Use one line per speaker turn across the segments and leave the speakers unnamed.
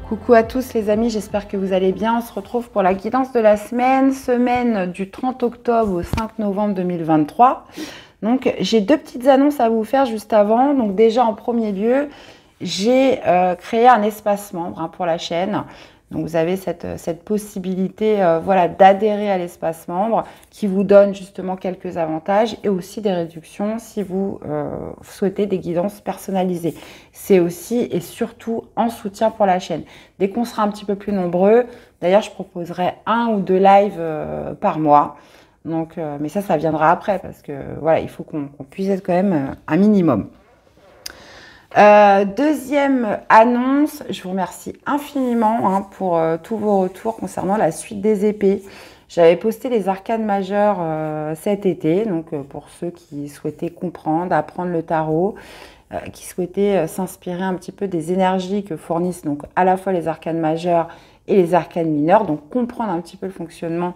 Coucou à tous les amis, j'espère que vous allez bien. On se retrouve pour la guidance de la semaine du 30 octobre au 5 novembre 2023. Donc j'ai deux petites annonces à vous faire juste avant. Donc déjà en premier lieu, j'ai créé un espace membre pour la chaîne. Donc vous avez cette possibilité voilà, d'adhérer à l'espace membre qui vous donne justement quelques avantages et aussi des réductions si vous souhaitez des guidances personnalisées. C'est aussi et surtout en soutien pour la chaîne. Dès qu'on sera un petit peu plus nombreux, d'ailleurs je proposerai 1 ou 2 lives par mois. Donc, mais ça viendra après parce que voilà, il faut qu'on puisse être quand même un minimum. Deuxième annonce, je vous remercie infiniment pour tous vos retours concernant la suite des épées. J'avais posté les arcanes majeures cet été, donc pour ceux qui souhaitaient comprendre, apprendre le tarot, qui souhaitaient s'inspirer un petit peu des énergies que fournissent donc à la fois les arcanes majeures et les arcanes mineures, donc comprendre un petit peu le fonctionnement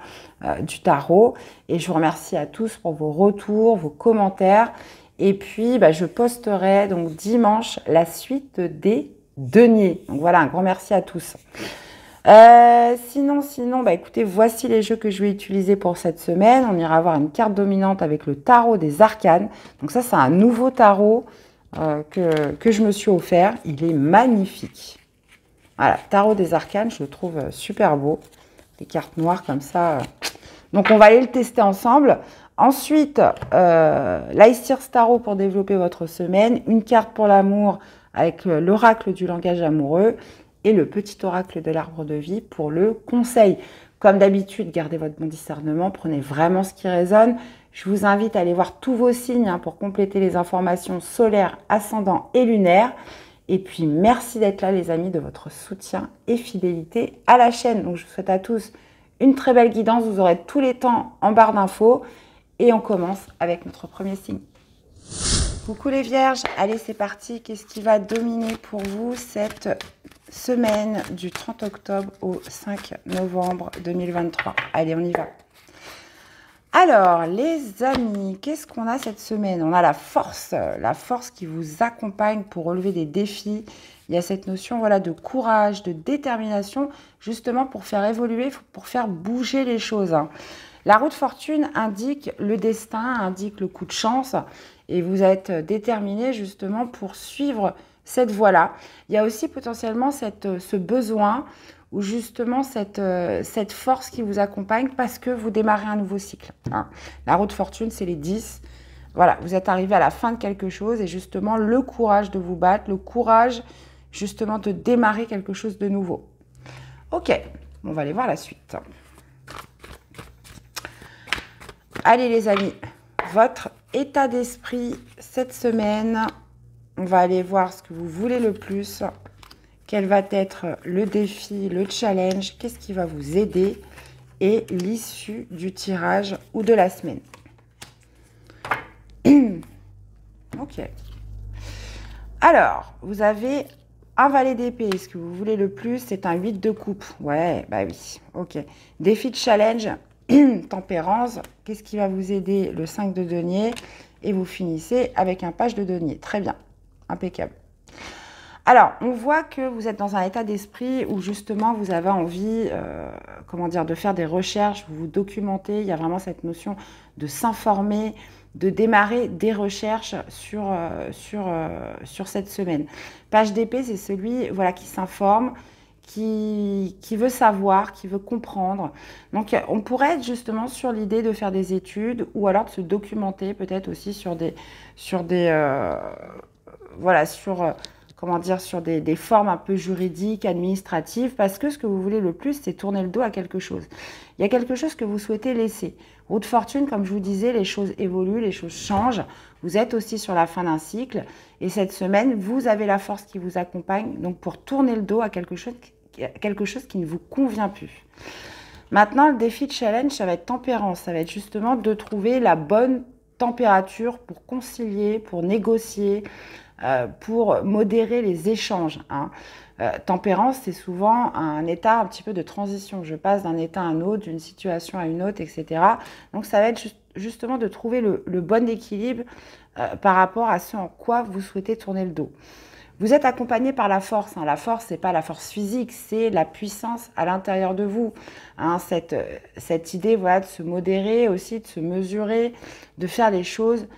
du tarot. Et je vous remercie à tous pour vos retours, vos commentaires. Et puis, je posterai donc dimanche la suite des deniers. Donc voilà, un grand merci à tous. Sinon, écoutez, voici les jeux que je vais utiliser pour cette semaine. On ira avoir une carte dominante avec le tarot des arcanes. Donc ça, c'est un nouveau tarot que je me suis offert. Il est magnifique. Voilà, tarot des arcanes, je le trouve super beau. Des cartes noires comme ça. Donc, on va aller le tester ensemble. Ensuite, l'Aesir's Tarot pour développer votre semaine. Une carte pour l'amour avec l'oracle du langage amoureux. Et le petit oracle de l'arbre de vie pour le conseil. Comme d'habitude, gardez votre bon discernement. Prenez vraiment ce qui résonne. Je vous invite à aller voir tous vos signes pour compléter les informations solaires, ascendants et lunaires. Et puis, merci d'être là, les amis, de votre soutien et fidélité à la chaîne. Donc, je vous souhaite à tous une très belle guidance. Vous aurez tous les temps en barre d'infos. Et on commence avec notre premier signe. Coucou les vierges. Allez, c'est parti. Qu'est-ce qui va dominer pour vous cette semaine du 30 octobre au 5 novembre 2023? Allez, on y va. Alors, les amis, qu'est-ce qu'on a cette semaine? On a la force qui vous accompagne pour relever des défis. Il y a cette notion voilà, de courage, de détermination, justement pour faire évoluer, pour faire bouger les choses. La roue de fortune indique le destin, indique le coup de chance, et vous êtes déterminé justement pour suivre cette voie-là. Il y a aussi potentiellement ce besoin ou justement cette force qui vous accompagne parce que vous démarrez un nouveau cycle. La roue de fortune, c'est les 10. Voilà, vous êtes arrivé à la fin de quelque chose et justement le courage de vous battre, le courage justement de démarrer quelque chose de nouveau. Ok, on va aller voir la suite. Allez les amis, votre état d'esprit cette semaine, on va aller voir ce que vous voulez le plus. Quel va être le défi, le challenge, qu'est-ce qui va vous aider et l'issue du tirage ou de la semaine. Ok. Alors, vous avez un valet d'épée. Ce que vous voulez le plus, c'est un 8 de coupe. Ouais, bah oui. Ok. Défi de challenge, tempérance. Qu'est-ce qui va vous aider? Le 5 de denier. Et vous finissez avec un page de denier. Très bien. Impeccable. Alors, on voit que vous êtes dans un état d'esprit où justement vous avez envie, de faire des recherches, vous vous documentez. Il y a vraiment cette notion de s'informer, de démarrer des recherches sur cette semaine. Page d'épée, c'est celui qui s'informe, qui veut savoir, qui veut comprendre. Donc, on pourrait être justement sur l'idée de faire des études ou alors de se documenter peut-être aussi sur des formes un peu juridiques, administratives, parce que ce que vous voulez le plus, c'est tourner le dos à quelque chose. Il y a quelque chose que vous souhaitez laisser. Roue de fortune, comme je vous disais, les choses évoluent, les choses changent. Vous êtes aussi sur la fin d'un cycle. Et cette semaine, vous avez la force qui vous accompagne donc pour tourner le dos à quelque chose qui ne vous convient plus. Maintenant, le défi de challenge, ça va être tempérance. Ça va être justement de trouver la bonne température pour concilier, pour négocier, pour modérer les échanges. Tempérance, c'est souvent un état un petit peu de transition. Je passe d'un état à un autre, d'une situation à une autre, etc. Donc, ça va être justement de trouver le bon équilibre par rapport à ce en quoi vous souhaitez tourner le dos. Vous êtes accompagné par la force. Hein. La force, c'est pas la force physique, c'est la puissance à l'intérieur de vous. Hein, cette idée, voilà, de se modérer aussi, de se mesurer, de faire les choses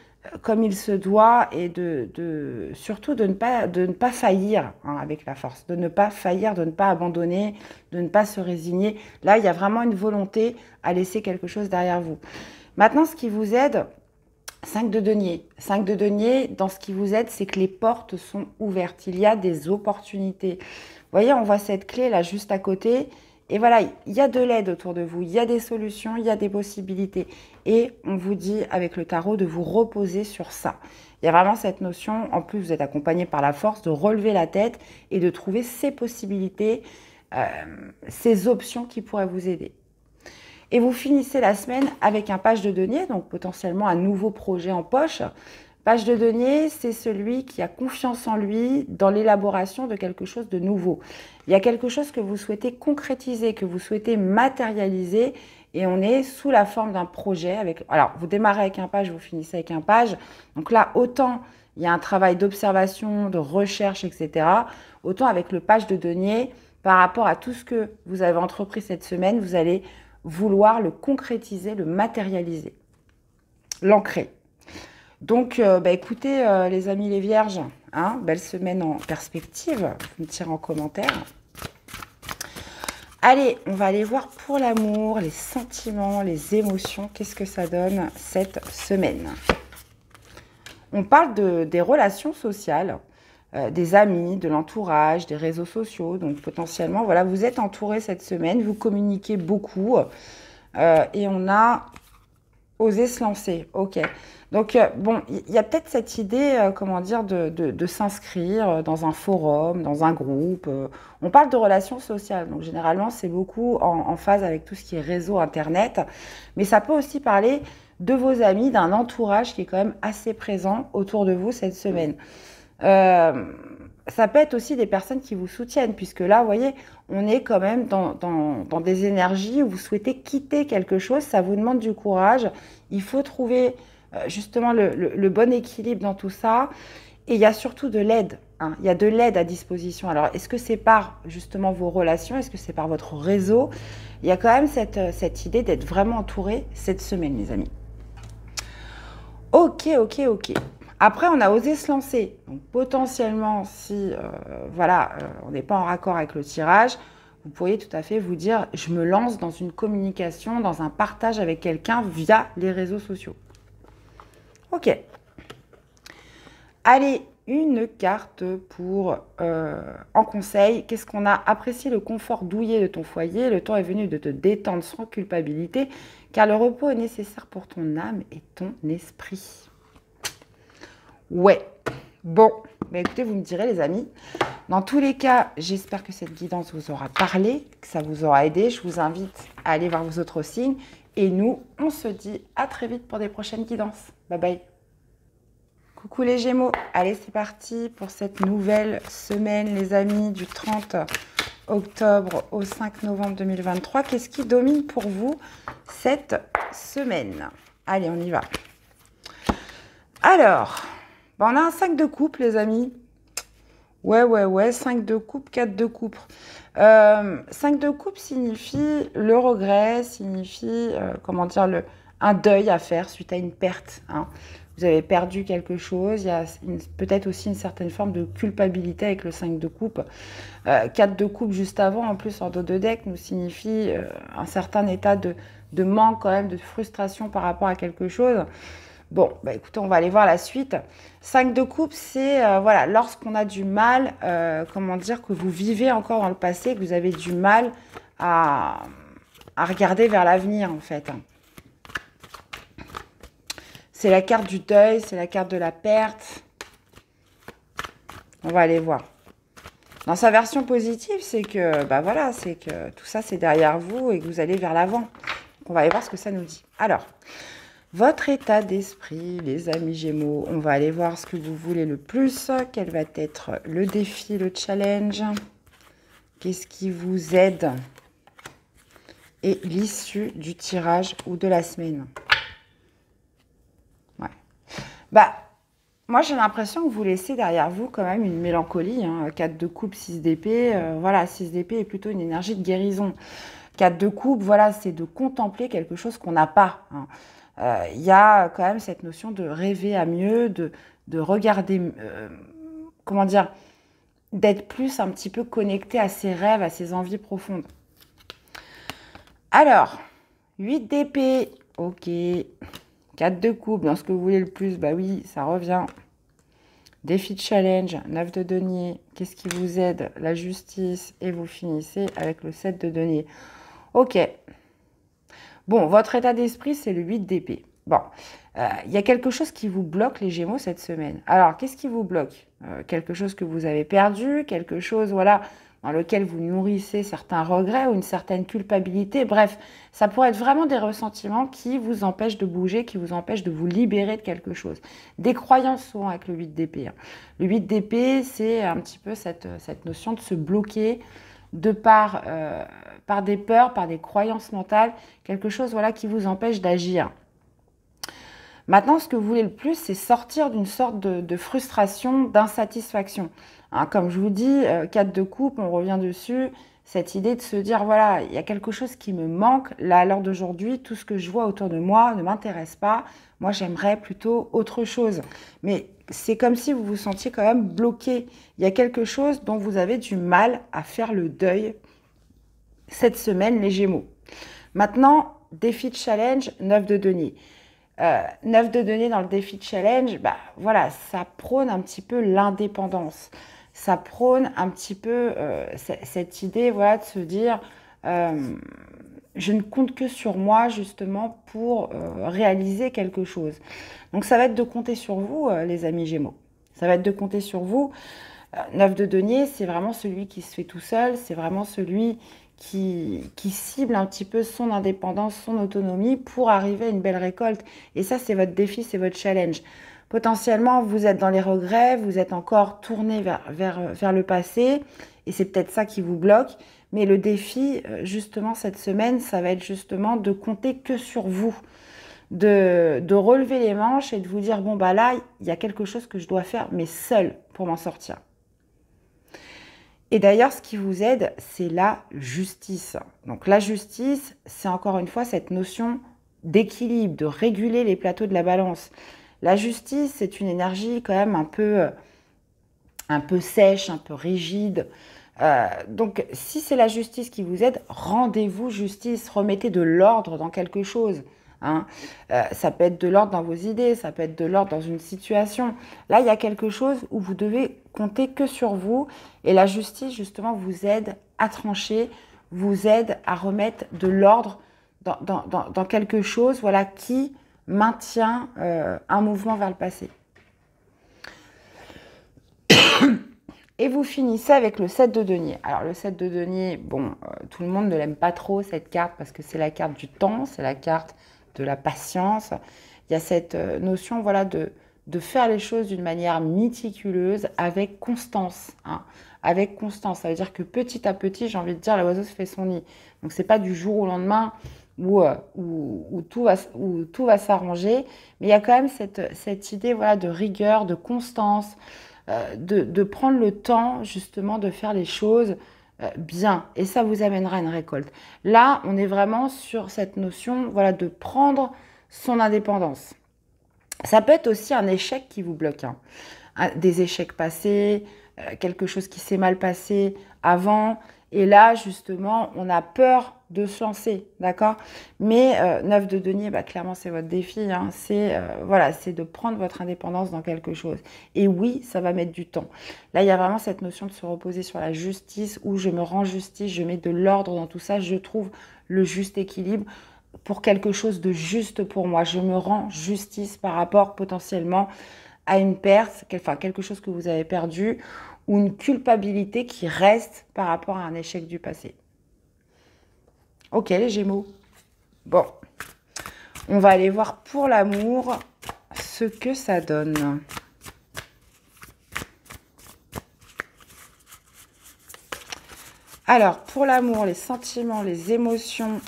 comme il se doit et surtout de ne pas faillir, hein, avec la force, de ne pas faillir, de ne pas abandonner, de ne pas se résigner. Là, il y a vraiment une volonté à laisser quelque chose derrière vous. Maintenant, ce qui vous aide, 5 de denier. 5 de denier, dans ce qui vous aide, c'est que les portes sont ouvertes. Il y a des opportunités. Vous voyez, on voit cette clé là juste à côté. Et voilà, il y a de l'aide autour de vous. Il y a des solutions, il y a des possibilités. Et on vous dit avec le tarot de vous reposer sur ça. Il y a vraiment cette notion, en plus vous êtes accompagné par la force, de relever la tête et de trouver ces possibilités, ces options qui pourraient vous aider. Et vous finissez la semaine avec un page de denier, donc potentiellement un nouveau projet en poche. Page de denier, c'est celui qui a confiance en lui dans l'élaboration de quelque chose de nouveau. Il y a quelque chose que vous souhaitez concrétiser, que vous souhaitez matérialiser, et on est sous la forme d'un projet. Alors, vous démarrez avec un page, vous finissez avec un page. Donc là, autant il y a un travail d'observation, de recherche, etc. Autant avec le page de denier, par rapport à tout ce que vous avez entrepris cette semaine, vous allez vouloir le concrétiser, le matérialiser, l'ancrer. Donc, écoutez, les amis les vierges, hein, belle semaine en perspective, vous me tirez en commentaire. Allez, on va aller voir pour l'amour, les sentiments, les émotions, qu'est-ce que ça donne cette semaine. On parle des relations sociales, des amis, de l'entourage, des réseaux sociaux. Donc potentiellement, voilà, vous êtes entouré cette semaine, vous communiquez beaucoup et on a osé se lancer. Ok. Donc bon, il y a peut-être cette idée, comment dire, de s'inscrire dans un forum, dans un groupe. On parle de relations sociales, donc généralement c'est beaucoup en phase avec tout ce qui est réseau internet, mais ça peut aussi parler de vos amis, d'un entourage qui est quand même assez présent autour de vous cette semaine. Ça peut être aussi des personnes qui vous soutiennent, puisque là, vous voyez, on est quand même dans des énergies où vous souhaitez quitter quelque chose, ça vous demande du courage, il faut trouver justement le bon équilibre dans tout ça, et il y a surtout de l'aide, hein. Il y a de l'aide à disposition. Alors, est-ce que c'est par justement vos relations, est-ce que c'est par votre réseau? Il y a quand même cette idée d'être vraiment entouré cette semaine, les amis. Ok. Après, on a osé se lancer. Donc, potentiellement, si on n'est pas en raccord avec le tirage, vous pourriez tout à fait vous dire, je me lance dans une communication, dans un partage avec quelqu'un via les réseaux sociaux. Ok. Allez, une carte pour en conseil. Qu'est-ce qu'on a? Apprécié le confort douillet de ton foyer. Le temps est venu de te détendre sans culpabilité, car le repos est nécessaire pour ton âme et ton esprit. Ouais, bon, écoutez, vous me direz les amis. Dans tous les cas, j'espère que cette guidance vous aura parlé, que ça vous aura aidé. Je vous invite à aller voir vos autres signes. Et nous, on se dit à très vite pour des prochaines guidances. Bye bye. Coucou les Gémeaux. Allez, c'est parti pour cette nouvelle semaine, les amis, du 30 octobre au 5 novembre 2023. Qu'est-ce qui domine pour vous cette semaine? Allez, on y va. Alors... on a un 5 de coupe, les amis. Ouais. 5 de coupe, 4 de coupe. 5 de coupe signifie le regret, signifie, un deuil à faire suite à une perte. Hein. Vous avez perdu quelque chose. Il y a peut-être aussi une certaine forme de culpabilité avec le 5 de coupe. 4 de coupe juste avant, en plus, en dos de deck, nous signifie un certain état de manque, quand même, de frustration par rapport à quelque chose. Bon, écoutez, on va aller voir la suite. 5 de coupe, c'est lorsqu'on a du mal, que vous vivez encore dans le passé, que vous avez du mal à regarder vers l'avenir, en fait. C'est la carte du deuil, c'est la carte de la perte. On va aller voir. Dans sa version positive, c'est que, c'est que tout ça, c'est derrière vous et que vous allez vers l'avant. On va aller voir ce que ça nous dit. Alors... votre état d'esprit, les amis Gémeaux, on va aller voir ce que vous voulez le plus. Quel va être le défi, le challenge? Qu'est-ce qui vous aide? Et l'issue du tirage ou de la semaine. Ouais. Moi, j'ai l'impression que vous laissez derrière vous quand même une mélancolie, hein. 4 de coupe, 6 d'épée. Voilà, 6 d'épée est plutôt une énergie de guérison. 4 de coupe, voilà, c'est de contempler quelque chose qu'on n'a pas, hein. Il y a quand même cette notion de rêver à mieux, de regarder, comment dire, d'être plus un petit peu connecté à ses rêves, à ses envies profondes. Alors, 8 d'épée, ok. 4 de coupe, dans ce que vous voulez le plus, bah oui, ça revient. Défi de challenge, 9 de denier, qu'est-ce qui vous aide? La justice, et vous finissez avec le 7 de denier. Ok. Bon, votre état d'esprit, c'est le 8 d'épée. Bon, il y a quelque chose qui vous bloque, les Gémeaux, cette semaine. Alors, qu'est-ce qui vous bloque? Quelque chose que vous avez perdu, quelque chose, voilà, dans lequel vous nourrissez certains regrets ou une certaine culpabilité. Bref, ça pourrait être vraiment des ressentiments qui vous empêchent de bouger, qui vous empêchent de vous libérer de quelque chose. Des croyances souvent avec le 8 d'épée, hein. Le 8 d'épée, c'est un petit peu cette notion de se bloquer de par des peurs, par des croyances mentales, quelque chose voilà, qui vous empêche d'agir. Maintenant, ce que vous voulez le plus, c'est sortir d'une sorte de frustration, d'insatisfaction. Hein, comme je vous dis, 4 de coupe, on revient dessus, cette idée de se dire, voilà, il y a quelque chose qui me manque, là, à l'heure d'aujourd'hui, tout ce que je vois autour de moi ne m'intéresse pas, moi, j'aimerais plutôt autre chose. Mais c'est comme si vous vous sentiez quand même bloqué. Il y a quelque chose dont vous avez du mal à faire le deuil cette semaine, les Gémeaux. Maintenant, défi de challenge, 9 de denier. 9 de denier dans le défi de challenge, bah, voilà, ça prône un petit peu l'indépendance. Ça prône un petit peu cette idée voilà, de se dire je ne compte que sur moi justement pour réaliser quelque chose. Donc ça va être de compter sur vous, les amis Gémeaux. Ça va être de compter sur vous. 9 de denier, c'est vraiment celui qui se fait tout seul, c'est vraiment celui qui cible un petit peu son indépendance, son autonomie pour arriver à une belle récolte. Et ça, c'est votre défi, c'est votre challenge. Potentiellement, vous êtes dans les regrets, vous êtes encore tourné vers le passé, et c'est peut-être ça qui vous bloque. Mais le défi, justement, cette semaine, ça va être justement de compter que sur vous, de relever les manches et de vous dire, bon, bah là, il y a quelque chose que je dois faire, mais seul pour m'en sortir. Et d'ailleurs, ce qui vous aide, c'est la justice. Donc la justice, c'est encore une fois cette notion d'équilibre, de réguler les plateaux de la balance. La justice, c'est une énergie quand même un peu sèche, un peu rigide. Donc si c'est la justice qui vous aide, rendez-vous justice, remettez de l'ordre dans quelque chose. Hein. Ça peut être de l'ordre dans vos idées, ça peut être de l'ordre dans une situation. Là, il y a quelque chose où vous devez compter que sur vous. Et la justice, justement, vous aide à trancher, vous aide à remettre de l'ordre dans quelque chose voilà, qui maintient un mouvement vers le passé. Et vous finissez avec le 7 de denier. Alors le 7 de denier, bon, tout le monde ne l'aime pas trop cette carte parce que c'est la carte du temps, c'est la carte de la patience. Il y a cette notion voilà, de faire les choses d'une manière méticuleuse, avec constance. Hein. Avec constance, ça veut dire que petit à petit, j'ai envie de dire, l'oiseau se fait son nid. Donc c'est pas du jour au lendemain où tout va s'arranger, mais il y a quand même cette idée voilà, de rigueur, de constance, de prendre le temps justement de faire les choses bien, et ça vous amènera à une récolte. Là, on est vraiment sur cette notion voilà, de prendre son indépendance. Ça peut être aussi un échec qui vous bloque, hein. Des échecs passés, quelque chose qui s'est mal passé avant, et là, justement, on a peur de se lancer, d'accord? Mais 9 de denier, bah, clairement, c'est votre défi, hein. C'est voilà, c'est de prendre votre indépendance dans quelque chose. Et oui, ça va mettre du temps. Là, il y a vraiment cette notion de se reposer sur la justice, où je me rends justice, je mets de l'ordre dans tout ça, je trouve le juste équilibre pour quelque chose de juste pour moi. Je me rends justice par rapport potentiellement à une perte, enfin quelque chose que vous avez perdu, ou une culpabilité qui reste par rapport à un échec du passé. Ok, les Gémeaux. Bon, on va aller voir pour l'amour ce que ça donne. Alors, pour l'amour, les sentiments, les émotions,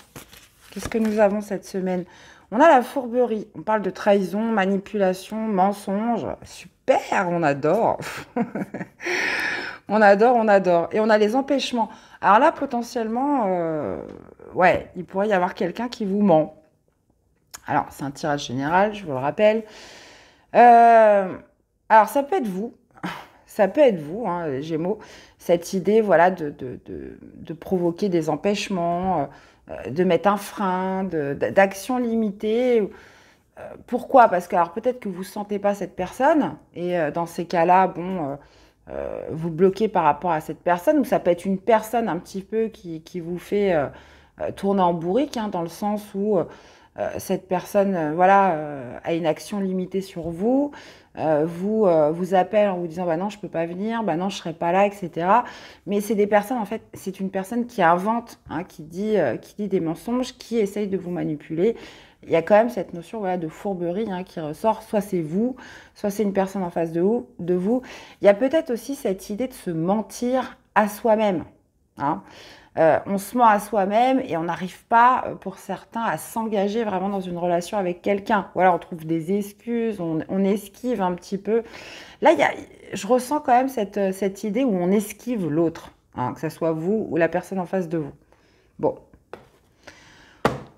qu'est-ce que nous avons cette semaine? On a la fourberie. On parle de trahison, manipulation, mensonge. Super, on adore. On adore, on adore. Et on a les empêchements. Alors là, potentiellement, ouais, il pourrait y avoir quelqu'un qui vous ment. Alors, c'est un tirage général, je vous le rappelle. Alors, ça peut être vous. Ça peut être vous, hein, les Gémeaux. Cette idée, voilà, de provoquer des empêchements, de mettre un frein, d'action limitée. Pourquoi? Parce que alors peut-être que vous ne sentez pas cette personne. Et dans ces cas-là, bon, vous bloquez par rapport à cette personne. Ou ça peut être une personne un petit peu qui vous fait tourner en bourrique, hein, dans le sens où cette personne voilà, a une action limitée sur vous, vous appelle en vous disant bah non, je ne peux pas venir, bah non, je ne serai pas là, etc. Mais c'est des personnes, en fait, c'est une personne qui invente, hein, qui dit des mensonges, qui essaye de vous manipuler. Il y a quand même cette notion voilà, de fourberie, hein, qui ressort, soit c'est vous, soit c'est une personne en face de vous. Il y a peut-être aussi cette idée de se mentir à soi-même, hein. On se ment à soi-même et on n'arrive pas, pour certains, à s'engager vraiment dans une relation avec quelqu'un. Voilà, on trouve des excuses, on esquive un petit peu. Là, je ressens quand même cette idée où on esquive l'autre, hein, que ce soit vous ou la personne en face de vous. Bon.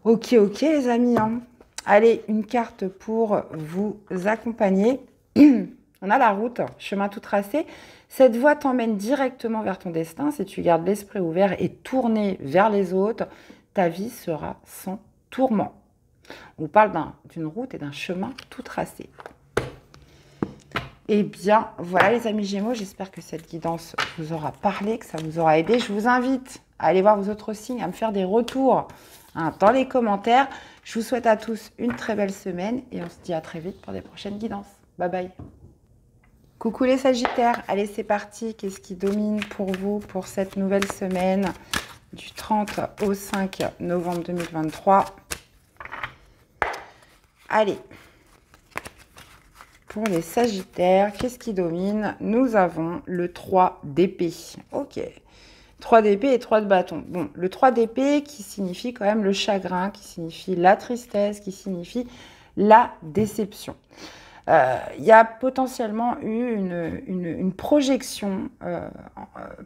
Ok, les amis, hein. Allez, une carte pour vous accompagner. On a la route, chemin tout tracé. Cette voie t'emmène directement vers ton destin. Si tu gardes l'esprit ouvert et tourné vers les autres, ta vie sera sans tourment. On parle d'une route et d'un chemin tout tracé. Eh bien, voilà les amis Gémeaux, j'espère que cette guidance vous aura parlé, que ça vous aura aidé. Je vous invite à aller voir vos autres signes, à me faire des retours, hein, dans les commentaires. Je vous souhaite à tous une très belle semaine et on se dit à très vite pour des prochaines guidances. Bye bye. Coucou les Sagittaires, allez c'est parti, qu'est-ce qui domine pour vous pour cette nouvelle semaine du 30 au 5 novembre 2023. Allez, pour les Sagittaires, qu'est-ce qui domine? Nous avons le 3 d'épée. Ok, 3 d'épée et 3 de bâton. Bon, le 3 d'épée qui signifie quand même le chagrin, qui signifie la tristesse, qui signifie la déception. Il y a potentiellement eu une projection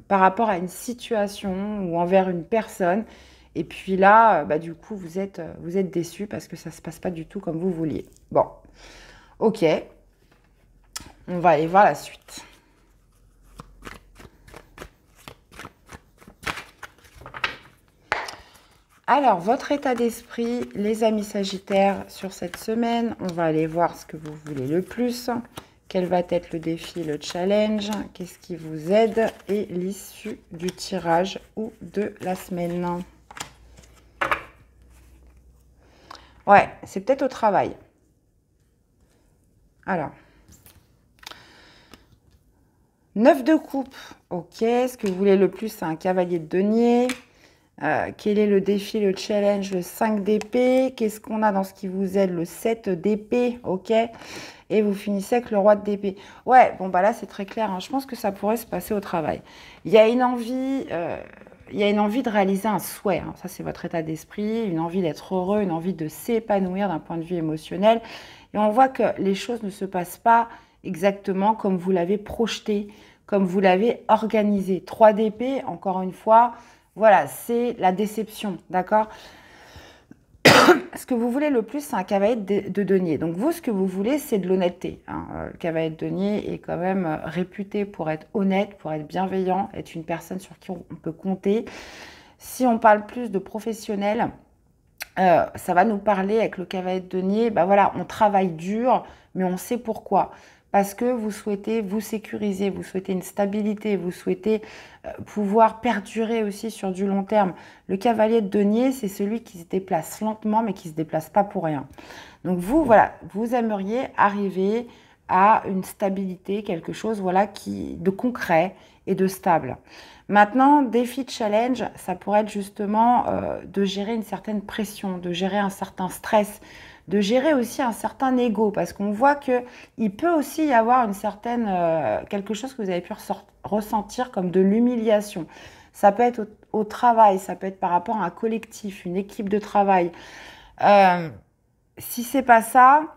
par rapport à une situation ou envers une personne. Et puis là, bah, du coup, vous êtes déçu parce que ça ne se passe pas du tout comme vous vouliez. Bon, ok. On va aller voir la suite. Alors, votre état d'esprit, les amis Sagittaires, sur cette semaine, on va aller voir ce que vous voulez le plus. Quel va être le défi, le challenge? Qu'est-ce qui vous aide? Et l'issue du tirage ou de la semaine. Ouais, c'est peut-être au travail. Alors. 9 de coupe. Ok, ce que vous voulez le plus, c'est un cavalier de denier. Quel est le défi, le challenge? Le 5 d'épée. Qu'est-ce qu'on a dans ce qui vous aide? Le 7 d'épée. Ok. Et vous finissez avec le roi d'épée. Ouais, bon, bah là, c'est très clair, hein. Je pense que ça pourrait se passer au travail. Il y a une envie... de réaliser un souhait, hein. Ça, c'est votre état d'esprit, une envie d'être heureux, une envie de s'épanouir d'un point de vue émotionnel. Et on voit que les choses ne se passent pas exactement comme vous l'avez projeté, comme vous l'avez organisé. 3 d'épée, encore une fois, voilà, c'est la déception, d'accord? Ce que vous voulez le plus, c'est un cavalier de denier. Donc vous, ce que vous voulez, c'est de l'honnêteté, hein. Le cavalier de denier est quand même réputé pour être honnête, pour être bienveillant, être une personne sur qui on peut compter. Si on parle plus de professionnel, ça va nous parler avec le cavalier de denier. Bah voilà, on travaille dur, mais on sait pourquoi. Parce que vous souhaitez vous sécuriser, vous souhaitez une stabilité, vous souhaitez pouvoir perdurer aussi sur du long terme. Le cavalier de denier, c'est celui qui se déplace lentement, mais qui ne se déplace pas pour rien. Donc vous, voilà, vous aimeriez arriver à une stabilité, quelque chose voilà, de concret et de stable. Maintenant, défi, challenge, ça pourrait être justement de gérer une certaine pression, de gérer un certain stress, de gérer aussi un certain ego, parce qu'on voit qu'il peut aussi y avoir une certaine, quelque chose que vous avez pu ressentir comme de l'humiliation. Ça peut être au travail, ça peut être par rapport à un collectif, une équipe de travail. si c'est pas ça,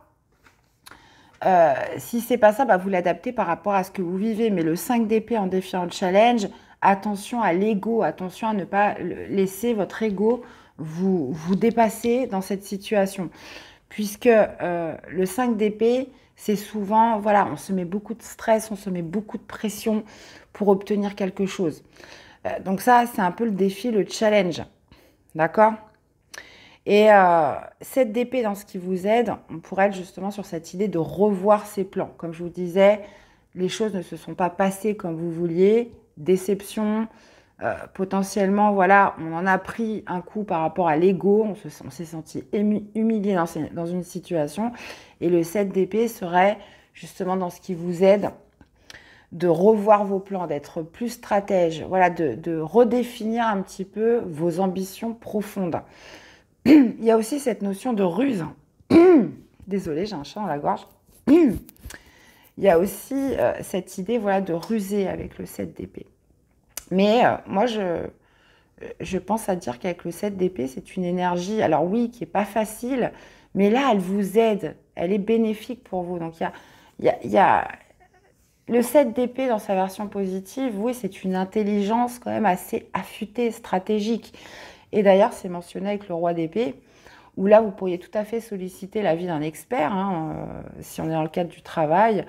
bah, vous l'adaptez par rapport à ce que vous vivez. Mais le 5 d'épée en défiant le challenge, attention à l'ego, attention à ne pas laisser votre ego vous dépasser dans cette situation. Puisque le 5 d'épée, c'est souvent, voilà, on se met beaucoup de stress, on se met beaucoup de pression pour obtenir quelque chose. Donc ça, c'est un peu le défi, le challenge. D'accord? Et 7 d'épée dans ce qui vous aide, on pourrait être justement sur cette idée de revoir ses plans. Comme je vous disais, les choses ne se sont pas passées comme vous vouliez, déception, potentiellement, voilà, on en a pris un coup par rapport à l'ego, on s'est senti humilié dans une situation. Et le 7 d'épée serait justement dans ce qui vous aide de revoir vos plans, d'être plus stratège, voilà, de redéfinir un petit peu vos ambitions profondes. Il y a aussi cette notion de ruse. Désolée, j'ai un chat dans la gorge. Il y a aussi cette idée, voilà, de ruser avec le 7 d'épée. Mais moi, je pense à dire qu'avec le 7 d'épée, c'est une énergie, alors oui, qui n'est pas facile, mais là, elle vous aide, elle est bénéfique pour vous. Donc, il y a le 7 d'épée dans sa version positive, oui, c'est une intelligence quand même assez affûtée, stratégique. Et d'ailleurs, c'est mentionné avec le roi d'épée, où là, vous pourriez tout à fait solliciter l'avis d'un expert, hein, si on est dans le cadre du travail,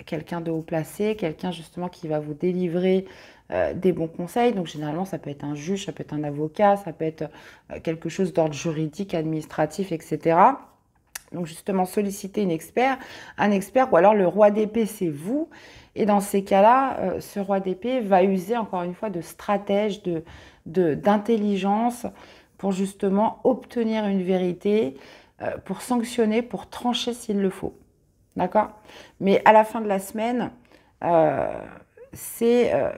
quelqu'un de haut placé, quelqu'un justement qui va vous délivrer des bons conseils. Donc généralement, ça peut être un juge, ça peut être un avocat, ça peut être quelque chose d'ordre juridique, administratif, etc. Donc justement, solliciter un expert, ou alors le roi d'épée, c'est vous. Et dans ces cas-là, ce roi d'épée va user encore une fois de stratège, d'intelligence pour justement obtenir une vérité, pour sanctionner, pour trancher s'il le faut. D'accord? Mais à la fin de la semaine,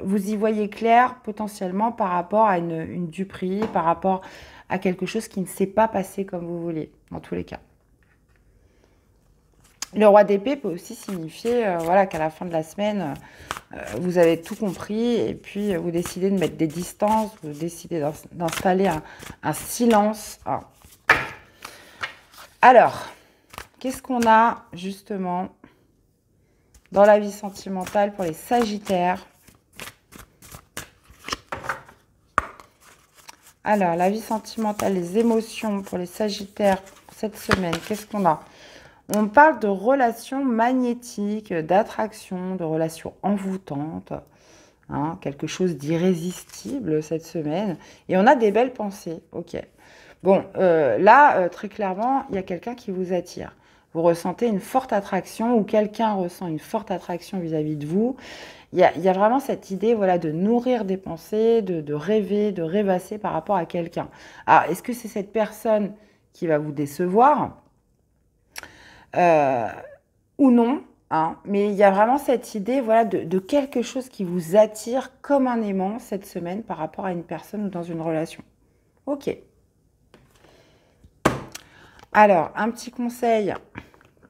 vous y voyez clair potentiellement par rapport à une duperie, par rapport à quelque chose qui ne s'est pas passé comme vous voulez, dans tous les cas. Le roi d'épée peut aussi signifier voilà, qu'à la fin de la semaine, vous avez tout compris et puis vous décidez de mettre des distances, vous décidez d'installer un silence. Alors, qu'est-ce qu'on a justement dans la vie sentimentale pour les Sagittaires? Alors, la vie sentimentale, les émotions pour les Sagittaires pour cette semaine, qu'est-ce qu'on a? On parle de relations magnétiques, d'attraction, de relations envoûtantes, hein, quelque chose d'irrésistible cette semaine. Et on a des belles pensées, ok. Bon, là, très clairement, il y a quelqu'un qui vous attire. Vous ressentez une forte attraction ou quelqu'un ressent une forte attraction vis-à-vis de vous. Il y a vraiment cette idée, voilà, de nourrir des pensées, de rêver, de rêvasser par rapport à quelqu'un. Alors, est-ce que c'est cette personne qui va vous décevoir ou non, hein, mais il y a vraiment cette idée, voilà, de quelque chose qui vous attire comme un aimant cette semaine par rapport à une personne ou dans une relation. Ok. Alors, un petit conseil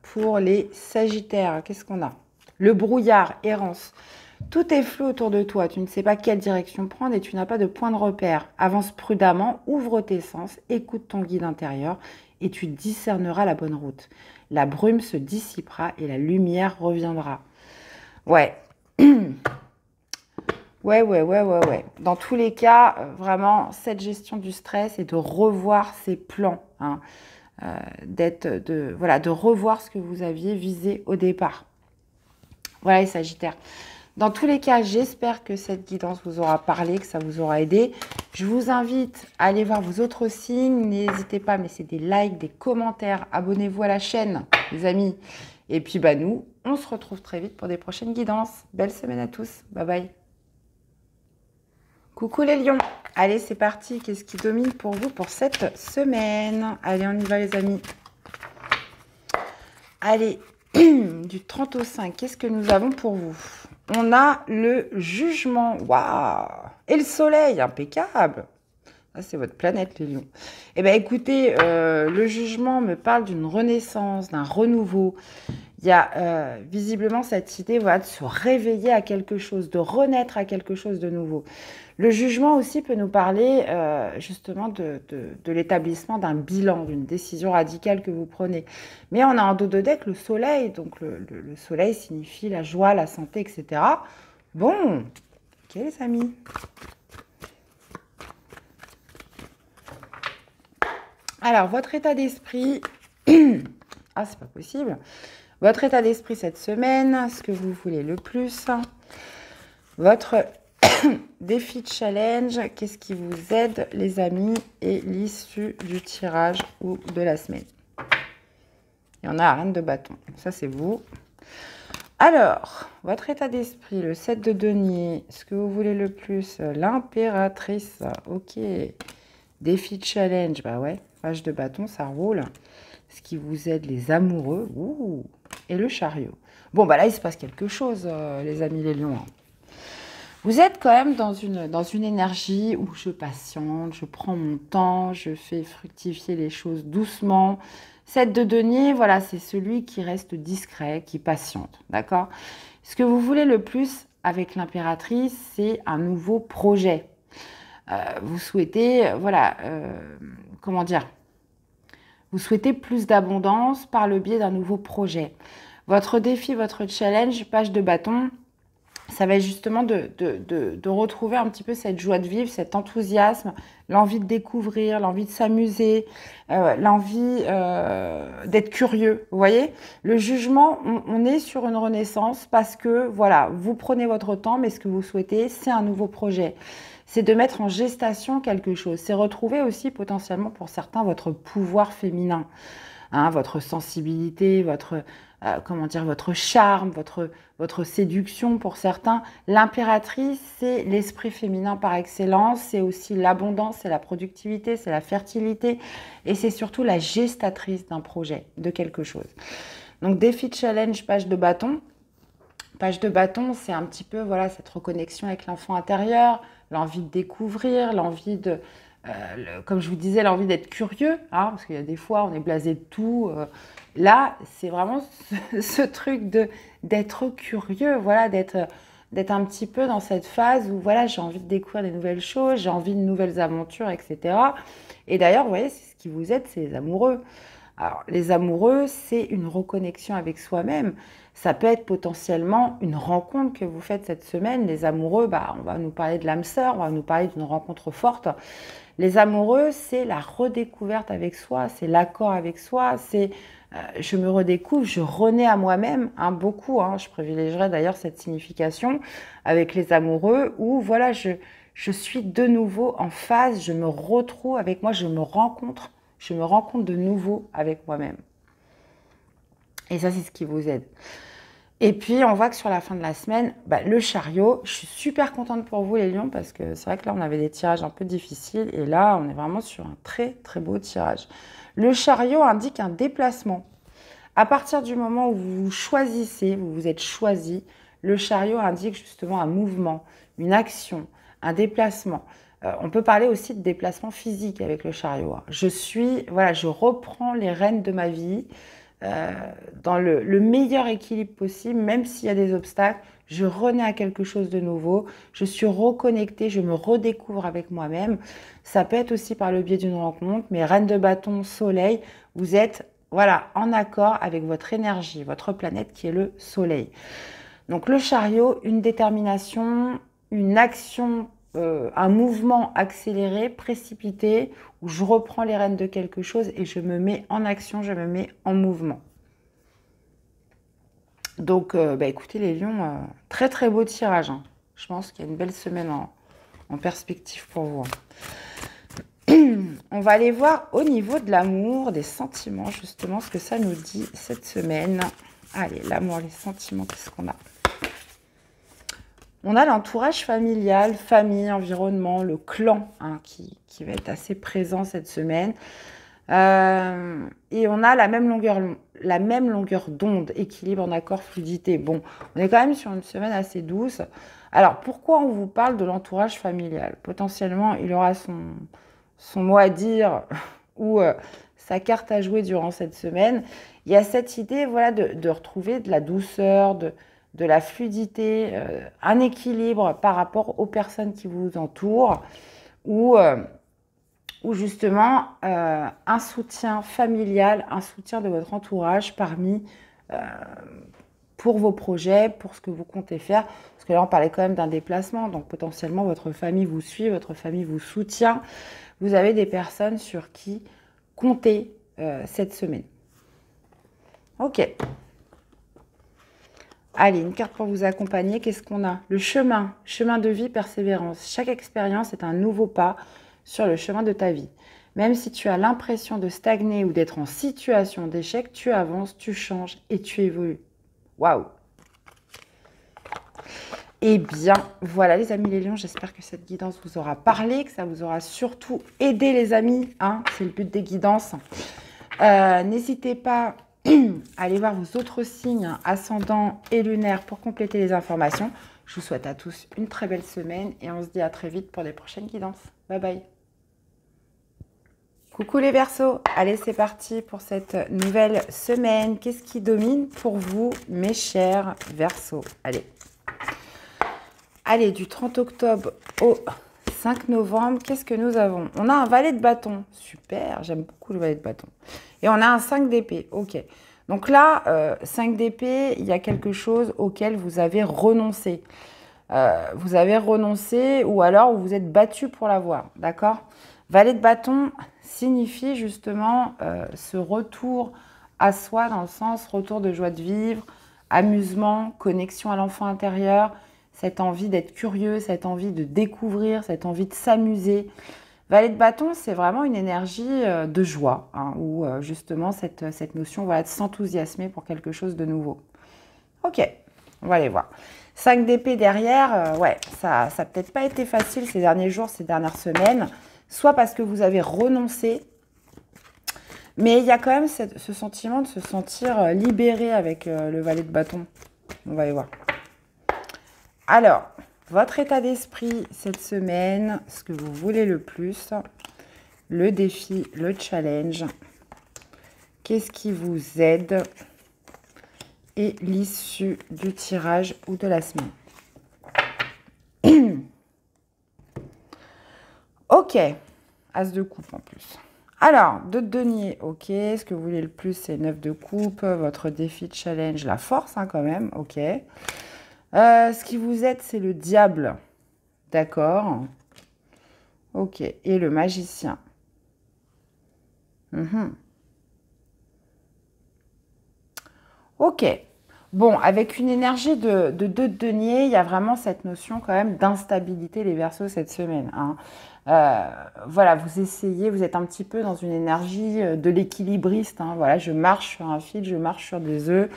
pour les Sagittaires. Qu'est-ce qu'on a? Le brouillard, errance. Tout est flou autour de toi. Tu ne sais pas quelle direction prendre et tu n'as pas de point de repère. Avance prudemment, ouvre tes sens, écoute ton guide intérieur et tu discerneras la bonne route. La brume se dissipera et la lumière reviendra. Ouais. Ouais. Dans tous les cas, vraiment, cette gestion du stress et de revoir ses plans, hein, de revoir ce que vous aviez visé au départ. Voilà les Sagittaires. Dans tous les cas, j'espère que cette guidance vous aura parlé, que ça vous aura aidé. Je vous invite à aller voir vos autres signes. N'hésitez pas à laisser des likes, des commentaires. Abonnez-vous à la chaîne, les amis. Et puis, nous, on se retrouve très vite pour des prochaines guidances. Belle semaine à tous. Bye bye. Coucou les lions. Allez, c'est parti. Qu'est-ce qui domine pour vous pour cette semaine? Allez, on y va les amis. Allez, du 30 au 5, qu'est-ce que nous avons pour vous? On a le jugement. Waouh! Et le soleil, impeccable. Ah, c'est votre planète, les lions. Eh bien, écoutez, le jugement me parle d'une renaissance, d'un renouveau. Il y a visiblement cette idée voilà, de se réveiller à quelque chose, de renaître à quelque chose de nouveau. Le jugement aussi peut nous parler justement de l'établissement d'un bilan, d'une décision radicale que vous prenez. Mais on a en dos de deck le soleil, donc le soleil signifie la joie, la santé, etc. Bon, ok les amis. Alors, votre état d'esprit... ah, c'est pas possible. Votre état d'esprit cette semaine, ce que vous voulez le plus. Votre défi de challenge, qu'est-ce qui vous aide, les amis, et l'issue du tirage ou de la semaine. Il y en a la reine de bâton. Ça, c'est vous. Alors, votre état d'esprit, le 7 de denier, ce que vous voulez le plus, l'impératrice. Ok. Défi de challenge, bah ouais. Page de bâton, ça roule. Ce qui vous aide, les amoureux. Ouh. Et le chariot. Bon, bah là, il se passe quelque chose, les amis les lions. Vous êtes quand même dans une énergie où je patiente, je prends mon temps, je fais fructifier les choses doucement. 7 de denier, voilà, c'est celui qui reste discret, qui patiente, d'accord? Ce que vous voulez le plus avec l'impératrice, c'est un nouveau projet. Vous souhaitez, voilà, comment dire? Vous souhaitez plus d'abondance par le biais d'un nouveau projet. Votre défi, votre challenge, page de bâton, ça va être justement de retrouver un petit peu cette joie de vivre, cet enthousiasme, l'envie de découvrir, l'envie de s'amuser, l'envie d'être curieux. Vous voyez, le jugement, on est sur une renaissance parce que, voilà, vous prenez votre temps, mais ce que vous souhaitez, c'est un nouveau projet. C'est de mettre en gestation quelque chose. C'est retrouver aussi potentiellement pour certains votre pouvoir féminin, hein, votre sensibilité, votre... comment dire, votre charme, votre séduction pour certains. L'impératrice, c'est l'esprit féminin par excellence, c'est aussi l'abondance, c'est la productivité, c'est la fertilité et c'est surtout la gestatrice d'un projet, de quelque chose. Donc défi challenge, page de bâton. Page de bâton, c'est un petit peu voilà, cette reconnexion avec l'enfant intérieur, l'envie de découvrir, l'envie de... comme je vous disais, l'envie d'être curieux, hein, parce qu'il y a des fois, on est blasé de tout. Là, c'est vraiment ce truc d'être curieux, voilà, d'être un petit peu dans cette phase où voilà, j'ai envie de découvrir des nouvelles choses, j'ai envie de nouvelles aventures, etc. Et d'ailleurs, vous voyez, c'est ce qui vous aide, c'est les amoureux. Alors, les amoureux, c'est une reconnexion avec soi-même. Ça peut être potentiellement une rencontre que vous faites cette semaine. Les amoureux, bah, on va nous parler de l'âme sœur, on va nous parler d'une rencontre forte. Les amoureux, c'est la redécouverte avec soi, c'est l'accord avec soi, c'est je me redécouvre, je renais à moi-même, hein, beaucoup. Hein, je privilégierais d'ailleurs cette signification avec les amoureux où voilà, je suis de nouveau en phase, je me retrouve avec moi, je me rencontre de nouveau avec moi-même. Et ça, c'est ce qui vous aide. Et puis, on voit que sur la fin de la semaine, bah, le chariot, je suis super contente pour vous les lions parce que c'est vrai que là, on avait des tirages un peu difficiles et là, on est vraiment sur un très, très beau tirage. Le chariot indique un déplacement. À partir du moment où vous vous choisissez, vous vous êtes choisi, le chariot indique justement un mouvement, une action, un déplacement. On peut parler aussi de déplacement physique avec le chariot. Je reprends les rênes de ma vie dans le meilleur équilibre possible, même s'il y a des obstacles. Je renais à quelque chose de nouveau, je suis reconnectée, je me redécouvre avec moi-même. Ça peut être aussi par le biais d'une rencontre, mais reine de bâton, soleil, vous êtes voilà, en accord avec votre énergie, votre planète qui est le soleil. Donc le chariot, une détermination, une action, un mouvement accéléré, précipité, où je reprends les rênes de quelque chose et je me mets en action, je me mets en mouvement. Donc, écoutez les lions, très très beau tirage. Hein. Je pense qu'il y a une belle semaine en perspective pour vous. On va aller voir au niveau de l'amour, des sentiments, justement, ce que ça nous dit cette semaine. Allez, l'amour, les sentiments, qu'est-ce qu'on a? On a l'entourage familial, famille, environnement, le clan hein, qui va être assez présent cette semaine. Et on a la même longueur d'onde, équilibre en accord, fluidité. Bon, on est quand même sur une semaine assez douce. Alors, pourquoi on vous parle de l'entourage familial? Potentiellement, il aura son mot à dire ou sa carte à jouer durant cette semaine. il y a cette idée, voilà, de retrouver de la douceur, de la fluidité, un équilibre par rapport aux personnes qui vous entourent, ou justement un soutien familial, un soutien de votre entourage pour vos projets, pour ce que vous comptez faire. Parce que là, on parlait quand même d'un déplacement, donc potentiellement, votre famille vous suit, votre famille vous soutient. Vous avez des personnes sur qui compter cette semaine. Ok. Allez, une carte pour vous accompagner. Qu'est-ce qu'on a? Le chemin de vie, persévérance. Chaque expérience est un nouveau pas sur le chemin de ta vie. Même si tu as l'impression de stagner ou d'être en situation d'échec, tu avances, tu changes et tu évolues. Waouh! Eh bien, voilà les amis les lions, j'espère que cette guidance vous aura parlé, que ça vous aura surtout aidé les amis, hein, c'est le but des guidances. N'hésitez pas à aller voir vos autres signes ascendants et lunaires pour compléter les informations. Je vous souhaite à tous une très belle semaine et on se dit à très vite pour les prochaines guidances. Bye bye! Coucou les Verseaux, allez c'est parti pour cette nouvelle semaine. Qu'est-ce qui domine pour vous mes chers Verseaux? Allez, du 30 octobre au 5 novembre, qu'est-ce que nous avons? On a un valet de bâton, super, j'aime beaucoup le valet de bâton. Et on a un 5 d'épée, ok. Donc là, 5 d'épée, il y a quelque chose auquel vous avez renoncé. Vous avez renoncé ou alors vous êtes battu pour l'avoir, d'accord? Valet de bâton signifie justement ce retour à soi, dans le sens retour de joie de vivre, amusement, connexion à l'enfant intérieur, cette envie d'être curieux, cette envie de découvrir, cette envie de s'amuser. Valet de bâton, c'est vraiment une énergie de joie, hein, ou justement cette notion voilà, de s'enthousiasmer pour quelque chose de nouveau. Ok, on va aller voir. 5 d'épée derrière, ouais, ça n'a peut-être pas été facile ces derniers jours, ces dernières semaines, soit parce que vous avez renoncé, mais il y a quand même ce sentiment de se sentir libéré avec le valet de bâton. On va y voir. Alors, votre état d'esprit cette semaine, ce que vous voulez le plus, le défi, le challenge, qu'est-ce qui vous aide et l'issue du tirage ou de la semaine. Ok, as de coupe en plus. Alors, de denier, ok. Ce que vous voulez le plus, c'est 9 de coupe. Votre défi, challenge, la force, hein, quand même, ok. Ce qui vous aide, c'est le diable. D'accord. Ok. Et le magicien. Ok. Bon, avec une énergie de 2 de denier, il y a vraiment cette notion quand même d'instabilité, les Verseaux, cette semaine. Hein. Voilà, vous essayez, vous êtes un petit peu dans une énergie de l'équilibriste. Hein. Voilà, je marche sur un fil, je marche sur des œufs.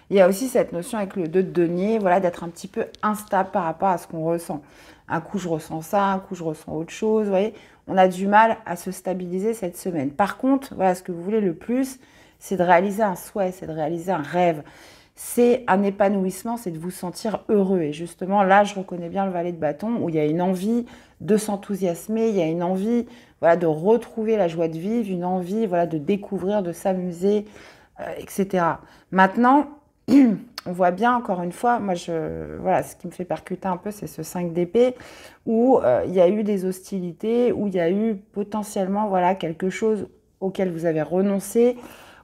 Il y a aussi cette notion avec le 2 de denier, voilà, d'être un petit peu instable par rapport à ce qu'on ressent. Un coup, je ressens ça, un coup, je ressens autre chose. Vous voyez, on a du mal à se stabiliser cette semaine. Par contre, voilà, ce que vous voulez le plus, c'est de réaliser un souhait, c'est de réaliser un rêve. C'est un épanouissement, c'est de vous sentir heureux. Et justement, là, je reconnais bien le valet de bâton où il y a une envie de s'enthousiasmer, il y a une envie voilà, de retrouver la joie de vivre, une envie voilà, de découvrir, de s'amuser, etc. Maintenant, on voit bien, encore une fois, moi, voilà, ce qui me fait percuter un peu, c'est ce 5 d'épée, où il y a eu des hostilités, où il y a eu potentiellement voilà, quelque chose auquel vous avez renoncé,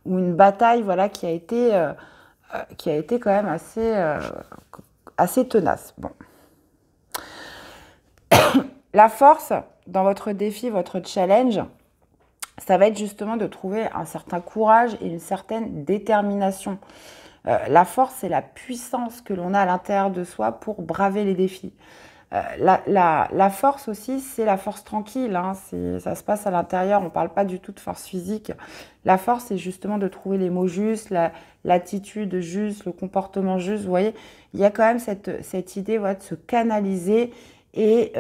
ou une bataille voilà, qui a été quand même assez tenace. Bon. La force, dans votre défi, votre challenge, ça va être justement de trouver un certain courage et une certaine détermination. La force, c'est la puissance que l'on a à l'intérieur de soi pour braver les défis. La force aussi, c'est la force tranquille. Hein, ça se passe à l'intérieur, on ne parle pas du tout de force physique. La force, c'est justement de trouver les mots justes, l'attitude juste, le comportement juste. Vous voyez, il y a quand même cette idée voilà, de se canaliser et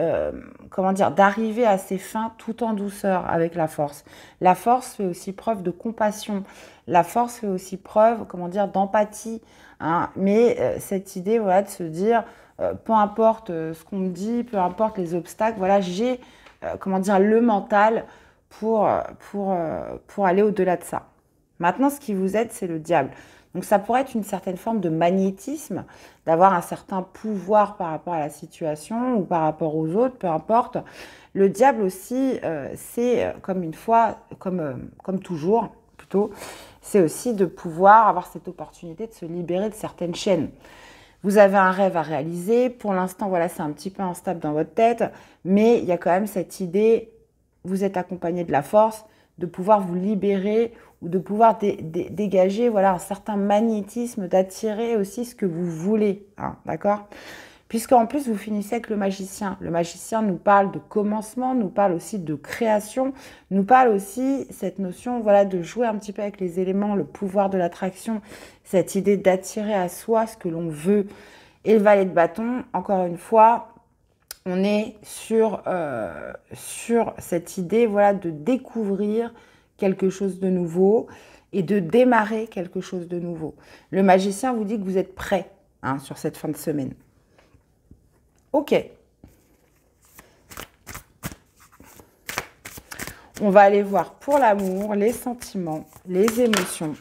comment dire, d'arriver à ses fins tout en douceur avec la force. La force fait aussi preuve de compassion. La force fait aussi preuve, comment dire, d'empathie. Hein, mais cette idée voilà, de se dire... peu importe ce qu'on me dit, peu importe les obstacles, voilà, j'ai comment dire, le mental pour aller au-delà de ça. Maintenant, ce qui vous aide, c'est le diable. Donc, ça pourrait être une certaine forme de magnétisme, d'avoir un certain pouvoir par rapport à la situation ou par rapport aux autres, peu importe. Le diable aussi, c'est comme toujours, plutôt, c'est aussi de pouvoir avoir cette opportunité de se libérer de certaines chaînes. Vous avez un rêve à réaliser. Pour l'instant, voilà, c'est un petit peu instable dans votre tête, mais il y a quand même cette idée, vous êtes accompagné de la force, de pouvoir vous libérer ou de pouvoir dégager voilà, un certain magnétisme, d'attirer aussi ce que vous voulez. Hein, d'accord? Puisqu'en plus, vous finissez avec le magicien. Le magicien nous parle de commencement, nous parle aussi de création, nous parle aussi cette notion voilà, de jouer un petit peu avec les éléments, le pouvoir de l'attraction, cette idée d'attirer à soi ce que l'on veut. Et le valet de bâton, encore une fois, on est sur cette idée voilà, de découvrir quelque chose de nouveau et de démarrer quelque chose de nouveau. Le magicien vous dit que vous êtes prêt hein, sur cette fin de semaine. Ok. On va aller voir pour l'amour, les sentiments, les émotions.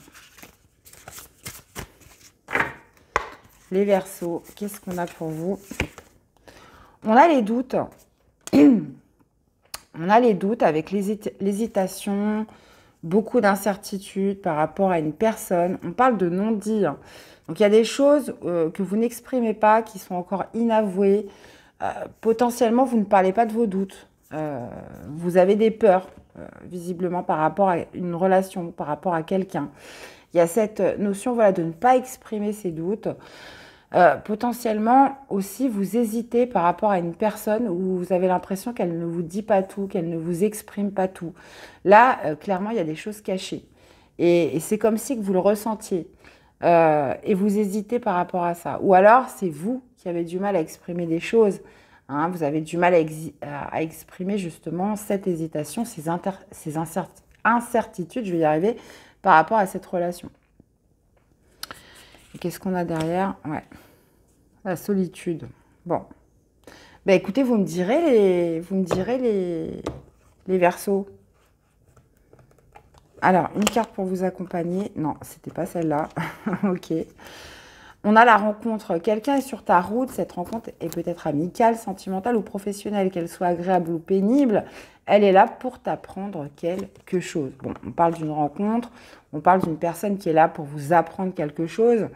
Les Verseaux, qu'est-ce qu'on a pour vous? On a les doutes. On a les doutes avec l'hésitation, beaucoup d'incertitudes par rapport à une personne. On parle de non-dit. Donc, il y a des choses que vous n'exprimez pas, qui sont encore inavouées. Potentiellement, vous ne parlez pas de vos doutes. Vous avez des peurs, visiblement, par rapport à une relation, par rapport à quelqu'un. Il y a cette notion voilà, de ne pas exprimer ses doutes. Potentiellement aussi, vous hésitez par rapport à une personne où vous avez l'impression qu'elle ne vous dit pas tout, qu'elle ne vous exprime pas tout. Là, clairement, il y a des choses cachées. Et c'est comme si que vous le ressentiez. Et vous hésitez par rapport à ça. Ou alors, c'est vous qui avez du mal à exprimer des choses. Hein, vous avez du mal à exprimer justement cette hésitation, ces incertitudes, je vais y arriver, par rapport à cette relation. Et qu'est-ce qu'on a derrière? Ouais. La solitude. Bon. Ben écoutez, vous me direz les Verseaux. Alors, une carte pour vous accompagner. Non, c'était pas celle-là. Ok. On a la rencontre. Quelqu'un est sur ta route. Cette rencontre est peut-être amicale, sentimentale ou professionnelle, qu'elle soit agréable ou pénible. Elle est là pour t'apprendre quelque chose. Bon, on parle d'une rencontre. On parle d'une personne qui est là pour vous apprendre quelque chose.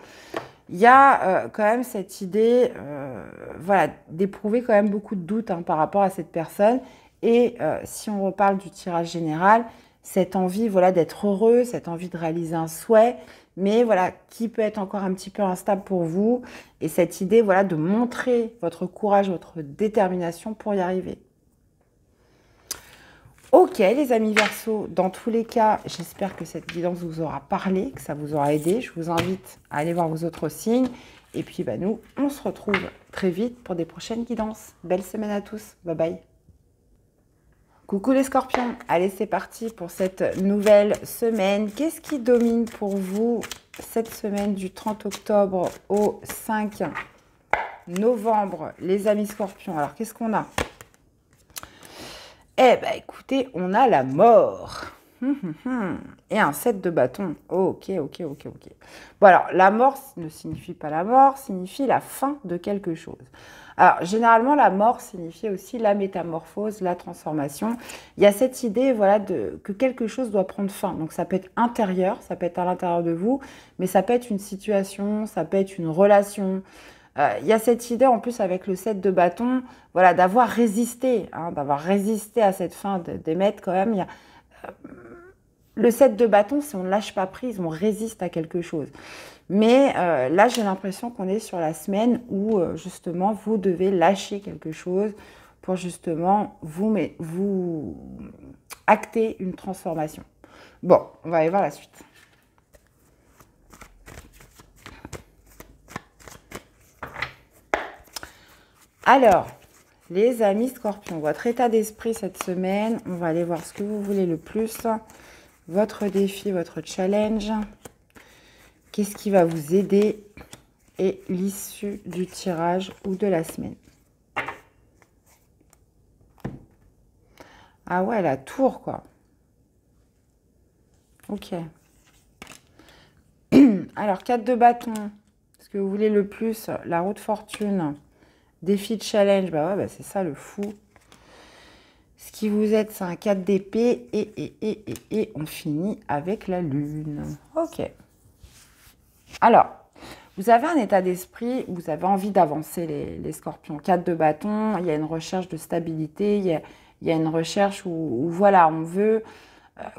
Il y a quand même cette idée voilà, d'éprouver quand même beaucoup de doutes hein, par rapport à cette personne. Et si on reparle du tirage général, cette envie voilà, d'être heureux, cette envie de réaliser un souhait, mais voilà, qui peut être encore un petit peu instable pour vous. Et cette idée voilà, de montrer votre courage, votre détermination pour y arriver. Ok, les amis Verseaux, dans tous les cas, j'espère que cette guidance vous aura parlé, que ça vous aura aidé. Je vous invite à aller voir vos autres signes. Et puis, bah, nous, on se retrouve très vite pour des prochaines guidances. Belle semaine à tous. Bye bye. Coucou les scorpions. Allez, c'est parti pour cette nouvelle semaine. Qu'est-ce qui domine pour vous cette semaine du 30 octobre au 5 novembre, les amis scorpions? Alors, qu'est-ce qu'on a? Eh bien, écoutez, on a la mort. Et un 7 de bâton. Ok. Bon, alors, la mort ne signifie pas la mort, signifie la fin de quelque chose. Alors, généralement, la mort signifie aussi la métamorphose, la transformation. Il y a cette idée, voilà, que quelque chose doit prendre fin. Donc, ça peut être intérieur, ça peut être à l'intérieur de vous, mais ça peut être une situation, ça peut être une relation. Il y a cette idée en plus avec le 7 de bâton, voilà, d'avoir résisté à cette fin d'émettre quand même. Le 7 de bâton, si on ne lâche pas prise, on résiste à quelque chose. Mais là, j'ai l'impression qu'on est sur la semaine où justement vous devez lâcher quelque chose pour justement vous acter une transformation. Bon, on va aller voir la suite. Alors, les amis scorpions, votre état d'esprit cette semaine, on va aller voir ce que vous voulez le plus. Votre défi, votre challenge. Qu'est-ce qui va vous aider et l'issue du tirage ou de la semaine. Ah ouais, la tour, quoi. Ok. Alors, 4 de bâton. Ce que vous voulez le plus, la roue de fortune. Défi de challenge. Bah ouais, bah c'est ça le fou. Ce qui vous aide, c'est un 4 d'épée. Et on finit avec la lune. Ok. Alors, vous avez un état d'esprit où vous avez envie d'avancer les scorpions. 4 de bâton, il y a une recherche de stabilité, il y a une recherche où voilà, on veut,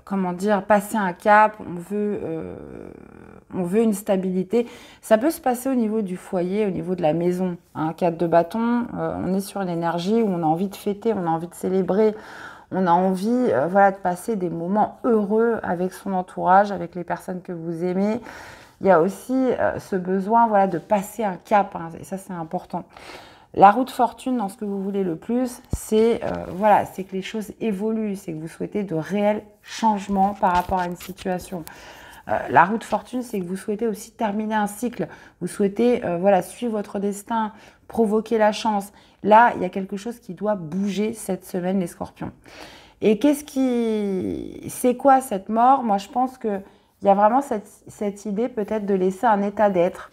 comment dire, passer un cap, on veut une stabilité. Ça peut se passer au niveau du foyer, au niveau de la maison. Hein. 4 de bâton, on est sur une énergie où on a envie de fêter, on a envie de célébrer, on a envie voilà, de passer des moments heureux avec son entourage, avec les personnes que vous aimez. Il y a aussi ce besoin voilà, de passer un cap, hein, et ça c'est important. La roue de fortune, dans ce que vous voulez le plus, c'est voilà, c'est que les choses évoluent, c'est que vous souhaitez de réels changements par rapport à une situation. La roue de fortune, c'est que vous souhaitez aussi terminer un cycle, vous souhaitez voilà, suivre votre destin, provoquer la chance. Là, il y a quelque chose qui doit bouger cette semaine, les scorpions. Et c'est quoi cette mort? Moi, je pense que il y a vraiment cette idée peut-être de laisser un état d'être,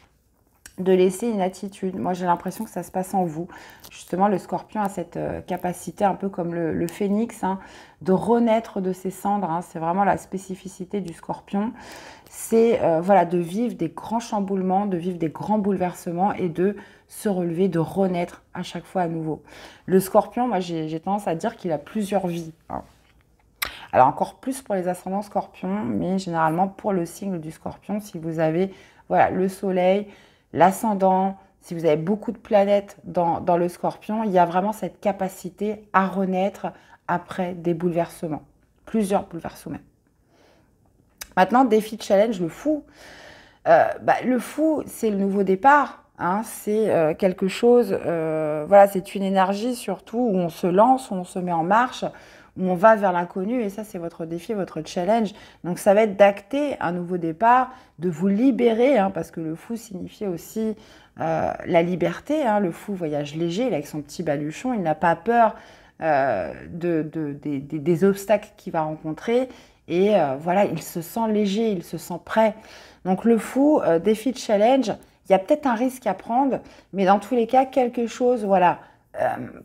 de laisser une attitude. Moi, j'ai l'impression que ça se passe en vous. Justement, le scorpion a cette capacité, un peu comme le phénix, hein, de renaître de ses cendres. Hein. C'est vraiment la spécificité du scorpion. C'est voilà, de vivre des grands chamboulements, de vivre des grands bouleversements et de se relever, de renaître à chaque fois à nouveau. Le scorpion, moi, j'ai tendance à dire qu'il a plusieurs vies. Hein. Alors encore plus pour les ascendants scorpions, mais généralement pour le signe du scorpion, si vous avez voilà, le soleil, l'ascendant, si vous avez beaucoup de planètes dans le scorpion, il y a vraiment cette capacité à renaître après des bouleversements, plusieurs bouleversements. Maintenant, défi de challenge, le fou. Le fou, c'est le nouveau départ. Hein, c'est quelque chose, voilà, c'est une énergie surtout où on se lance, où on se met en marche, où on va vers l'inconnu, et ça, c'est votre défi, votre challenge. Donc, ça va être d'acter un nouveau départ, de vous libérer, hein, parce que le fou signifie aussi la liberté. Hein. Le fou voyage léger, il avec son petit baluchon, il n'a pas peur des obstacles qu'il va rencontrer, et voilà, il se sent léger, il se sent prêt. Donc, le fou, défi de challenge, il y a peut-être un risque à prendre, mais dans tous les cas, quelque chose, voilà,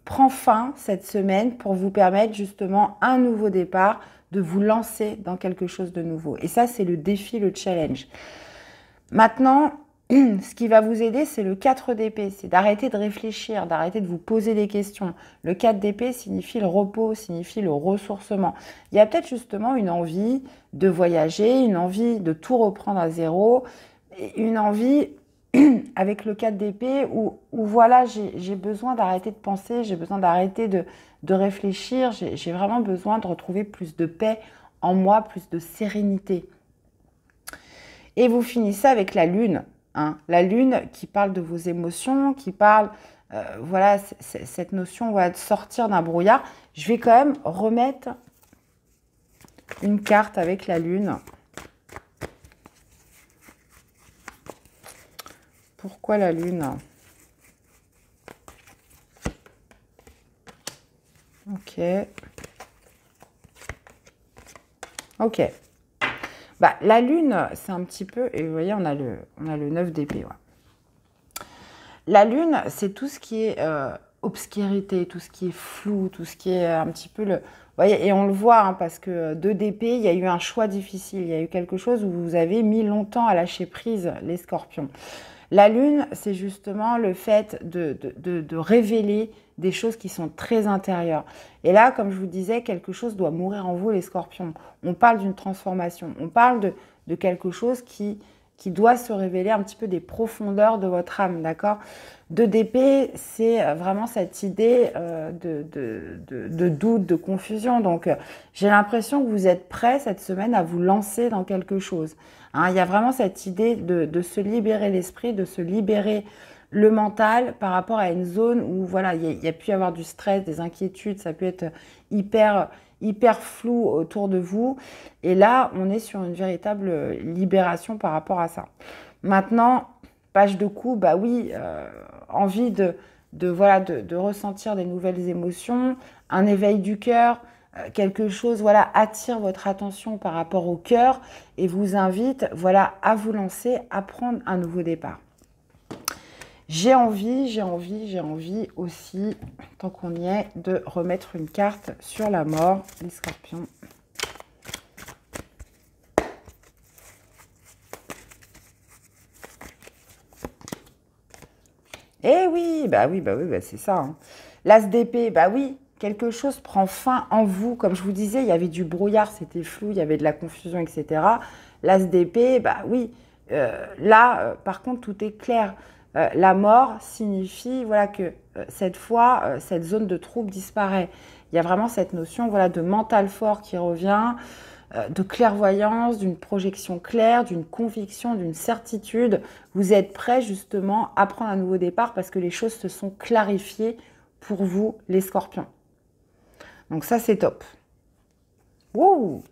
prend fin cette semaine pour vous permettre justement un nouveau départ, de vous lancer dans quelque chose de nouveau. Et ça, c'est le défi, le challenge. Maintenant, ce qui va vous aider, c'est le 4 d'épée. C'est d'arrêter de réfléchir, d'arrêter de vous poser des questions. Le 4 d'épée signifie le repos, signifie le ressourcement. Il y a peut-être justement une envie de voyager, une envie de tout reprendre à zéro, une envie avec le 4 d'épée où voilà, j'ai besoin d'arrêter de penser, j'ai besoin d'arrêter de réfléchir, j'ai vraiment besoin de retrouver plus de paix en moi, plus de sérénité. Et vous finissez avec la lune. Hein, la lune qui parle de vos émotions, qui parle, voilà, cette notion voilà, de sortir d'un brouillard. Je vais quand même remettre une carte avec la lune. Pourquoi la lune? Ok. Ok. Bah, la lune, c'est un petit peu... Et vous voyez, on a le 9 d'épée. Ouais. La lune, c'est tout ce qui est obscurité, tout ce qui est flou, tout ce qui est un petit peu le... Vous voyez, et on le voit, hein, parce que 2 d'épée, il y a eu un choix difficile. Il y a eu quelque chose où vous avez mis longtemps à lâcher prise, les scorpions. La lune, c'est justement le fait de révéler des choses qui sont très intérieures. Et là, comme je vous disais, quelque chose doit mourir en vous, les scorpions. On parle d'une transformation, on parle de quelque chose qui doit se révéler un petit peu des profondeurs de votre âme, d'accord? 2 d'épée, c'est vraiment cette idée de doute, de confusion. Donc, j'ai l'impression que vous êtes prêts cette semaine à vous lancer dans quelque chose. Hein, il y a vraiment cette idée de se libérer l'esprit, de se libérer le mental par rapport à une zone où voilà, il y a pu y avoir du stress, des inquiétudes, ça peut être hyper flou autour de vous. Et là, on est sur une véritable libération par rapport à ça. Maintenant, page de coups, bah oui, envie de ressentir des nouvelles émotions, un éveil du cœur, quelque chose, voilà, attire votre attention par rapport au cœur et vous invite, voilà, à vous lancer, à prendre un nouveau départ. J'ai envie aussi, tant qu'on y est, de remettre une carte sur la mort, les scorpions. Eh oui, c'est ça. Hein. L'as d'épée, bah oui, quelque chose prend fin en vous. Comme je vous disais, il y avait du brouillard, c'était flou, il y avait de la confusion, etc. L'as d'épée, bah oui. Par contre, tout est clair. La mort signifie, voilà, que cette fois, cette zone de trouble disparaît. Il y a vraiment cette notion, voilà, de mental fort qui revient, de clairvoyance, d'une projection claire, d'une conviction, d'une certitude. Vous êtes prêt justement à prendre un nouveau départ parce que les choses se sont clarifiées pour vous, les scorpions. Donc ça, c'est top. Wouh!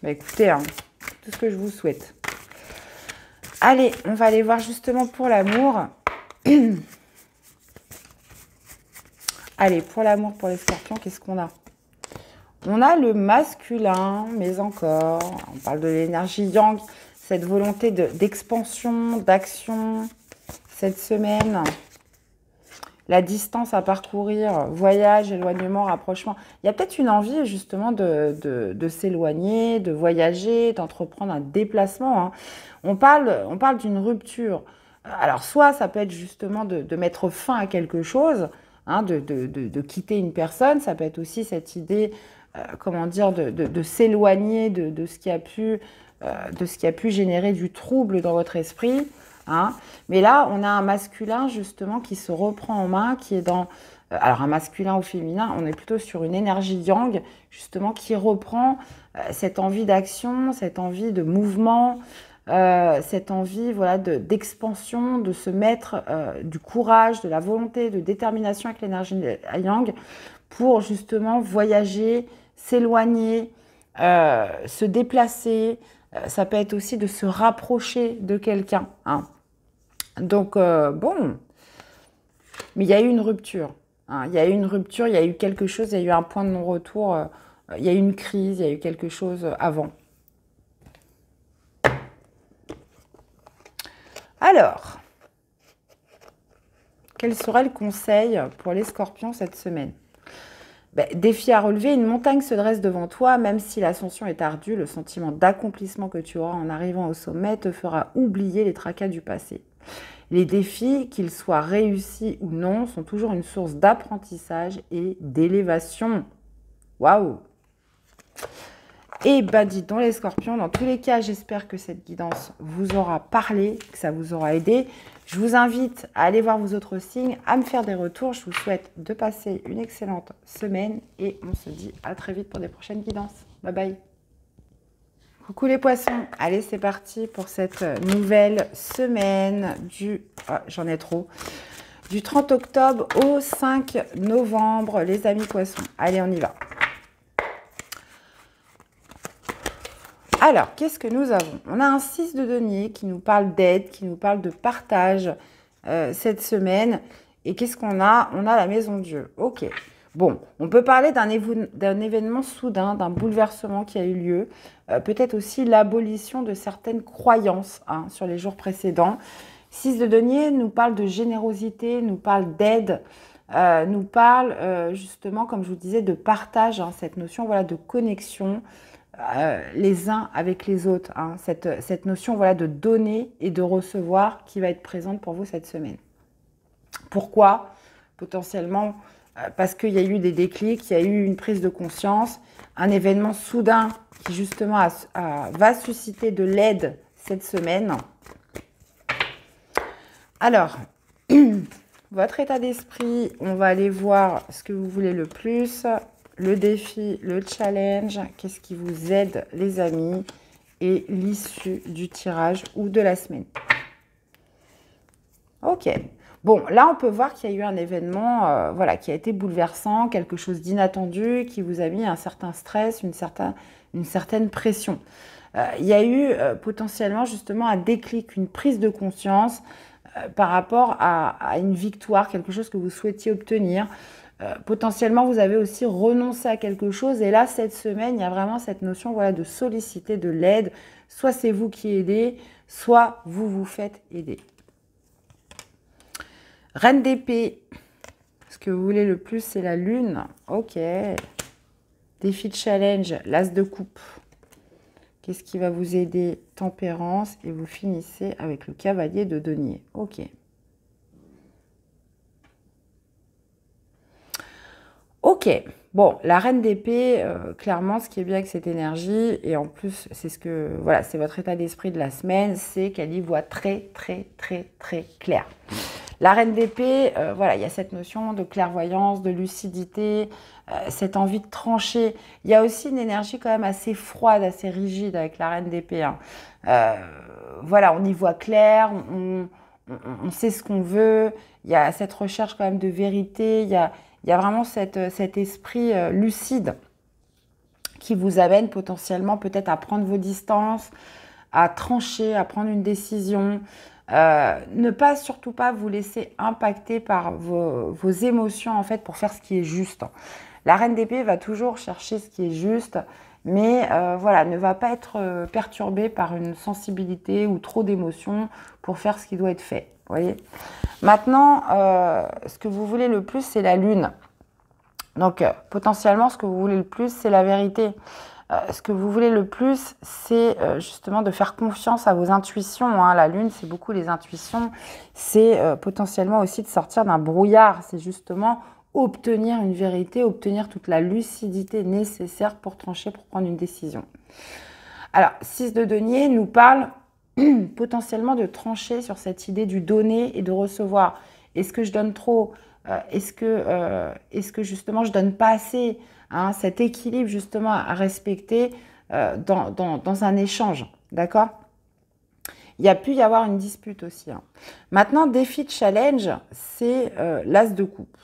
Bah écoutez, hein, tout ce que je vous souhaite. Allez, on va aller voir justement pour l'amour. Allez, pour l'amour, pour les scorpions, qu'est-ce qu'on a? On a le masculin, mais encore, on parle de l'énergie yang, cette volonté d'expansion, d'action cette semaine. La distance à parcourir, voyage, éloignement, rapprochement. Il y a peut-être une envie justement de s'éloigner, de voyager, d'entreprendre un déplacement. Hein. On parle d'une rupture. Alors soit ça peut être justement de mettre fin à quelque chose, hein, de quitter une personne. Ça peut être aussi cette idée, comment dire, de s'éloigner de ce qui a pu générer du trouble dans votre esprit. Hein. Mais là, on a un masculin justement qui se reprend en main, qui est dans... alors un masculin ou féminin, on est plutôt sur une énergie yang, justement, qui reprend cette envie d'action, cette envie de mouvement, cette envie, voilà, d'expansion, de se mettre du courage, de la volonté, de détermination avec l'énergie yang pour justement voyager, s'éloigner, se déplacer. Ça peut être aussi de se rapprocher de quelqu'un. Hein. Donc, bon, mais il y a eu une rupture. Hein. Il y a eu une rupture, il y a eu quelque chose, il y a eu un point de non-retour, il y a eu une crise, il y a eu quelque chose avant. Alors, quel serait le conseil pour les scorpions cette semaine? Défi à relever, une montagne se dresse devant toi, même si l'ascension est ardue, le sentiment d'accomplissement que tu auras en arrivant au sommet te fera oublier les tracas du passé. Les défis, qu'ils soient réussis ou non, sont toujours une source d'apprentissage et d'élévation. Waouh! Et dis donc les scorpions, dans tous les cas, j'espère que cette guidance vous aura parlé, que ça vous aura aidé. Je vous invite à aller voir vos autres signes, à me faire des retours. Je vous souhaite de passer une excellente semaine et on se dit à très vite pour des prochaines guidances. Bye bye. Coucou les poissons. Allez, c'est parti pour cette nouvelle semaine du... Ah, j'en ai trop. Du 30 octobre au 5 novembre, les amis poissons. Allez, on y va. Alors, qu'est-ce que nous avons? On a un 6 de denier qui nous parle d'aide, qui nous parle de partage cette semaine. Et qu'est-ce qu'on a? On a la maison de Dieu. Ok. Bon, on peut parler d'un événement soudain, d'un bouleversement qui a eu lieu. Peut-être aussi l'abolition de certaines croyances hein, sur les jours précédents. 6 de denier nous parle de générosité, nous parle d'aide, nous parle justement, comme je vous disais, de partage, hein, cette notion voilà, de connexion. Les uns avec les autres, hein, cette notion voilà, de donner et de recevoir qui va être présente pour vous cette semaine. Pourquoi? Potentiellement parce qu'il y a eu des déclics, il y a eu une prise de conscience, un événement soudain qui justement va susciter de l'aide cette semaine. Alors, votre état d'esprit, on va aller voir ce que vous voulez le plus. Le défi, le challenge, qu'est-ce qui vous aide les amis et l'issue du tirage ou de la semaine. Ok. Bon, là, on peut voir qu'il y a eu un événement voilà, qui a été bouleversant, quelque chose d'inattendu, qui vous a mis un certain stress, une certaine pression. Il y a eu potentiellement justement un déclic, une prise de conscience par rapport à une victoire, quelque chose que vous souhaitiez obtenir. Potentiellement, vous avez aussi renoncé à quelque chose. Et là, cette semaine, il y a vraiment cette notion, voilà, de solliciter de l'aide. Soit c'est vous qui aidez, soit vous vous faites aider. Reine d'épée. Ce que vous voulez le plus, c'est la lune. Ok. Défi de challenge, l'as de coupe. Qu'est-ce qui va vous aider? Tempérance. Et vous finissez avec le cavalier de denier. Ok. Ok, bon, la reine d'épée, clairement, ce qui est bien avec cette énergie, et en plus, c'est ce que, voilà, c'est votre état d'esprit de la semaine, c'est qu'elle y voit très, très, très, très clair. La reine d'épée, voilà, il y a cette notion de clairvoyance, de lucidité, cette envie de trancher. Il y a aussi une énergie quand même assez froide, assez rigide avec la reine d'épée. Hein. Voilà, on y voit clair, on sait ce qu'on veut, il y a cette recherche quand même de vérité, il y a vraiment cet esprit lucide qui vous amène potentiellement peut-être à prendre vos distances, à trancher, à prendre une décision. Ne pas, surtout pas vous laisser impacter par vos émotions en fait pour faire ce qui est juste. La reine d'épée va toujours chercher ce qui est juste, mais voilà, ne va pas être perturbée par une sensibilité ou trop d'émotions pour faire ce qui doit être fait. Vous voyez ? Maintenant, ce que vous voulez le plus, c'est la lune. Donc, potentiellement, ce que vous voulez le plus, c'est la vérité. Ce que vous voulez le plus, c'est justement de faire confiance à vos intuitions. Hein. La lune, c'est beaucoup les intuitions. C'est potentiellement aussi de sortir d'un brouillard. C'est justement obtenir une vérité, obtenir toute la lucidité nécessaire pour trancher, pour prendre une décision. Alors, 6 de denier nous parle potentiellement de trancher sur cette idée du donner et de recevoir. Est-ce que je donne trop? Est-ce que justement je donne pas assez? Hein, cet équilibre justement à respecter dans un échange, d'accord? Il y a pu y avoir une dispute aussi. Hein. Maintenant, défi de challenge, c'est l'as de coupe.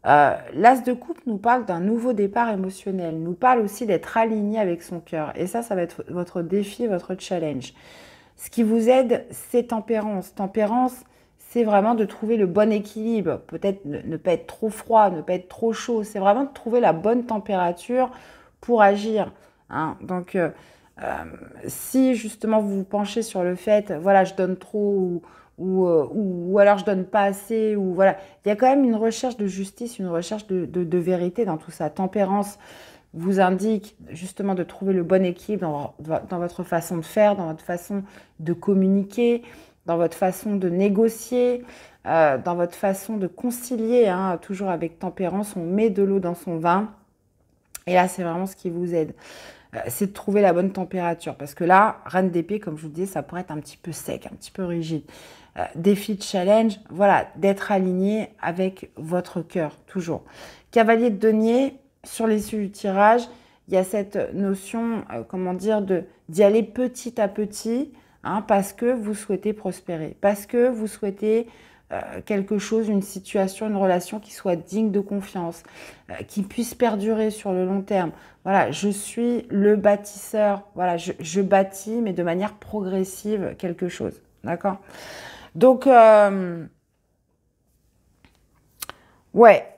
L'as de coupe nous parle d'un nouveau départ émotionnel, nous parle aussi d'être aligné avec son cœur. Et ça va être votre défi, votre challenge. Ce qui vous aide, c'est tempérance. Tempérance, c'est vraiment de trouver le bon équilibre. Peut-être ne pas être trop froid, ne pas être trop chaud. C'est vraiment de trouver la bonne température pour agir. Hein. Donc, si justement vous vous penchez sur le fait, voilà, je donne trop ou alors je donne pas assez, ou voilà, il y a quand même une recherche de justice, une recherche de vérité dans tout ça. Tempérance vous indique justement de trouver le bon équilibre dans votre façon de faire, dans votre façon de communiquer, dans votre façon de négocier, dans votre façon de concilier. Hein, toujours avec tempérance, on met de l'eau dans son vin. Et là, c'est vraiment ce qui vous aide. C'est de trouver la bonne température. Parce que là, reine d'épée, comme je vous disais, ça pourrait être un petit peu sec, un petit peu rigide. Défi de challenge, voilà, d'être aligné avec votre cœur, toujours. Cavalier de denier, sur l'issue du tirage, il y a cette notion, comment dire, d'y aller petit à petit, hein, parce que vous souhaitez prospérer, parce que vous souhaitez quelque chose, une situation, une relation qui soit digne de confiance, qui puisse perdurer sur le long terme. Voilà, je suis le bâtisseur, voilà, je bâtis, mais de manière progressive, quelque chose, d'accord ? Donc, ouais.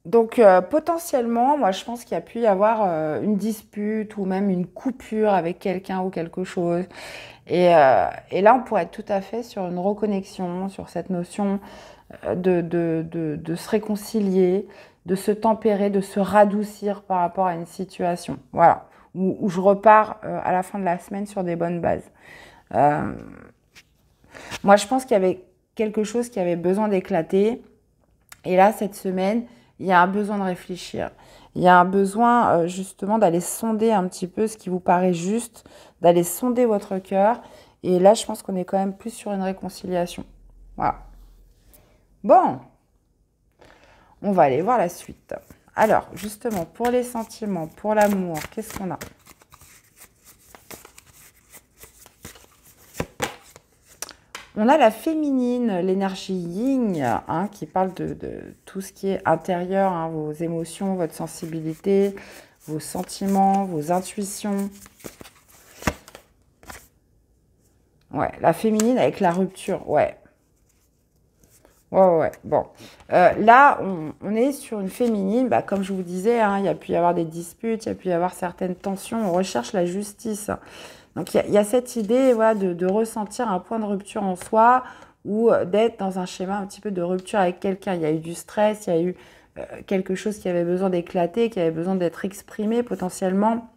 Donc, potentiellement, moi, je pense qu'il y a pu y avoir une dispute ou même une coupure avec quelqu'un ou quelque chose. Et là, on pourrait être tout à fait sur une reconnexion, sur cette notion de se réconcilier, de se tempérer, de se radoucir par rapport à une situation. Voilà. Où je repars à la fin de la semaine sur des bonnes bases. Moi, je pense qu'il y avait quelque chose qui avait besoin d'éclater. Et là, cette semaine, il y a un besoin de réfléchir. Il y a un besoin justement d'aller sonder un petit peu ce qui vous paraît juste, d'aller sonder votre cœur. Et là, je pense qu'on est quand même plus sur une réconciliation. Voilà. Bon, on va aller voir la suite. Alors, justement, pour les sentiments, pour l'amour, qu'est-ce qu'on a ? On a la féminine, l'énergie yin, hein, qui parle de tout ce qui est intérieur, hein, vos émotions, votre sensibilité, vos sentiments, vos intuitions. Ouais, la féminine avec la rupture, ouais. Ouais, ouais, ouais. Bon. Là, on est sur une féminine. Bah, comme je vous disais, hein, il y a pu y avoir des disputes, il y a pu y avoir certaines tensions. On recherche la justice. Donc, il y a cette idée, voilà, de ressentir un point de rupture en soi ou d'être dans un schéma un petit peu de rupture avec quelqu'un. Il y a eu du stress, il y a eu quelque chose qui avait besoin d'éclater, qui avait besoin d'être exprimé potentiellement.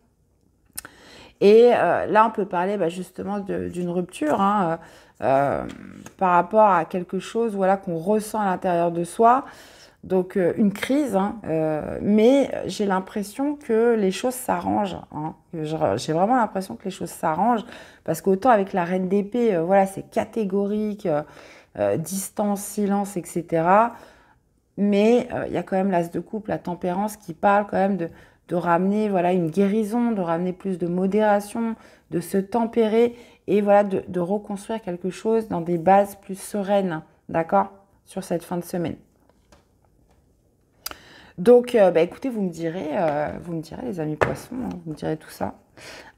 Et là, on peut parler bah, justement d'une rupture, hein, par rapport à quelque chose voilà, qu'on ressent à l'intérieur de soi. Donc, une crise, hein, mais j'ai l'impression que les choses s'arrangent. Hein. J'ai vraiment l'impression que les choses s'arrangent, parce qu'autant avec la reine d'épée, voilà, c'est catégorique, distance, silence, etc. Mais il y a quand même l'as de coupe, la tempérance, qui parle quand même de ramener voilà, une guérison, de ramener plus de modération, de se tempérer et voilà, de reconstruire quelque chose dans des bases plus sereines, d'accord, sur cette fin de semaine. Donc, bah, écoutez, vous me direz, les amis poissons, hein, vous me direz tout ça.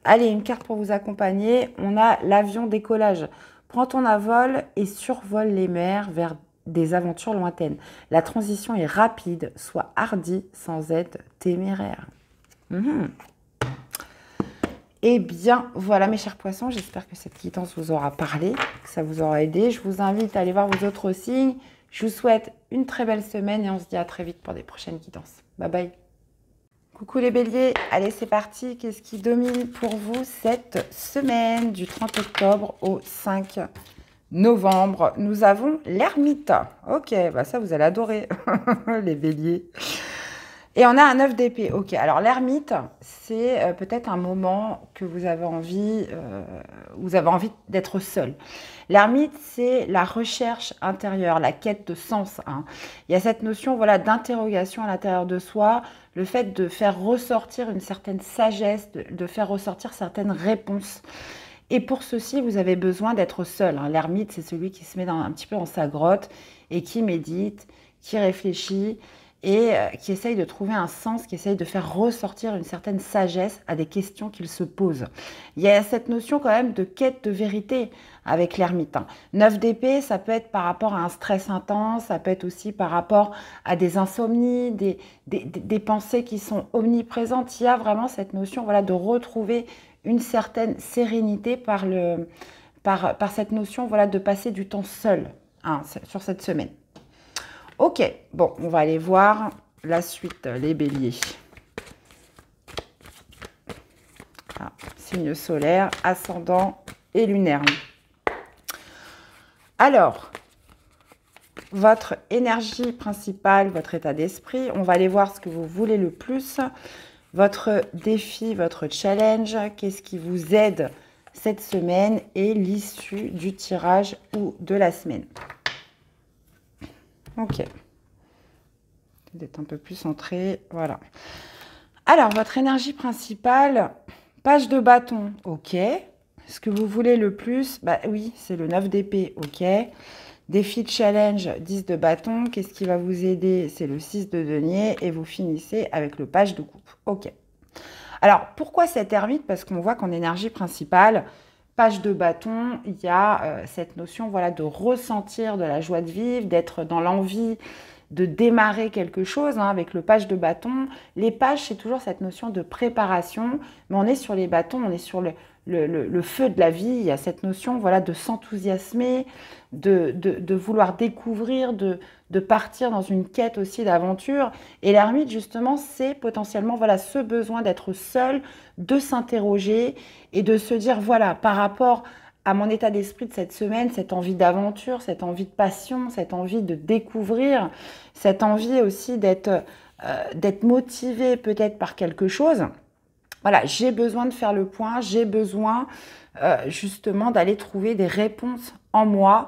Allez, une carte pour vous accompagner. On a l'avion décollage. Prends ton envol et survole les mers vers des aventures lointaines. La transition est rapide, sois hardi sans être téméraire. Eh bien, voilà mes chers poissons, j'espère que cette guidance vous aura parlé, que ça vous aura aidé. Je vous invite à aller voir vos autres signes. Je vous souhaite une très belle semaine et on se dit à très vite pour des prochaines guidances. Bye bye. Coucou les béliers, allez c'est parti. Qu'est-ce qui domine pour vous cette semaine du 30 octobre au 5 novembre? Nous avons l'ermite. Ok, bah ça vous allez adorer les béliers. Et on a un 9 d'épée. Ok, alors l'ermite, c'est peut-être un moment que vous avez envie d'être seul. L'ermite, c'est la recherche intérieure, la quête de sens. Hein. Il y a cette notion voilà, d'interrogation à l'intérieur de soi, le fait de faire ressortir une certaine sagesse, de faire ressortir certaines réponses. Et pour ceci, vous avez besoin d'être seul. Hein. L'ermite, c'est celui qui se met un petit peu dans sa grotte et qui médite, qui réfléchit et qui essaye de trouver un sens, qui essaye de faire ressortir une certaine sagesse à des questions qu'il se pose. Il y a cette notion quand même de quête de vérité avec l'ermite. 9 d'épée, ça peut être par rapport à un stress intense, ça peut être aussi par rapport à des insomnies, des pensées qui sont omniprésentes. Il y a vraiment cette notion voilà, de retrouver une certaine sérénité par cette notion voilà, de passer du temps seul hein, sur cette semaine. Ok, bon, on va aller voir la suite, les béliers. Ah, signe solaire, ascendant et lunaire. Alors, votre énergie principale, votre état d'esprit, on va aller voir ce que vous voulez le plus. Votre défi, votre challenge, qu'est-ce qui vous aide cette semaine et l'issue du tirage ou de la semaine. Ok. D'être un peu plus centré. Voilà. Alors, votre énergie principale, page de bâton. Ok. Ce que vous voulez le plus, bah oui, c'est le 9 d'épée. Ok. Défi de challenge, 10 de bâton. Qu'est-ce qui va vous aider? C'est le 6 de denier. Et vous finissez avec le page de coupe. Ok. Alors, pourquoi cette ermite? Parce qu'on voit qu'en énergie principale, page de bâton, il y a cette notion voilà, de ressentir de la joie de vivre, d'être dans l'envie de démarrer quelque chose hein, avec le page de bâton. Les pages, c'est toujours cette notion de préparation, mais on est sur les bâtons, on est sur le feu de la vie. Il y a cette notion voilà, de s'enthousiasmer, de vouloir découvrir, de partir dans une quête aussi d'aventure. Et l'ermite, justement, c'est potentiellement voilà, ce besoin d'être seul, de s'interroger et de se dire, voilà, par rapport à mon état d'esprit de cette semaine, cette envie d'aventure, cette envie de passion, cette envie de découvrir, cette envie aussi d'être motivé peut-être par quelque chose. Voilà, j'ai besoin de faire le point, j'ai besoin justement d'aller trouver des réponses en moi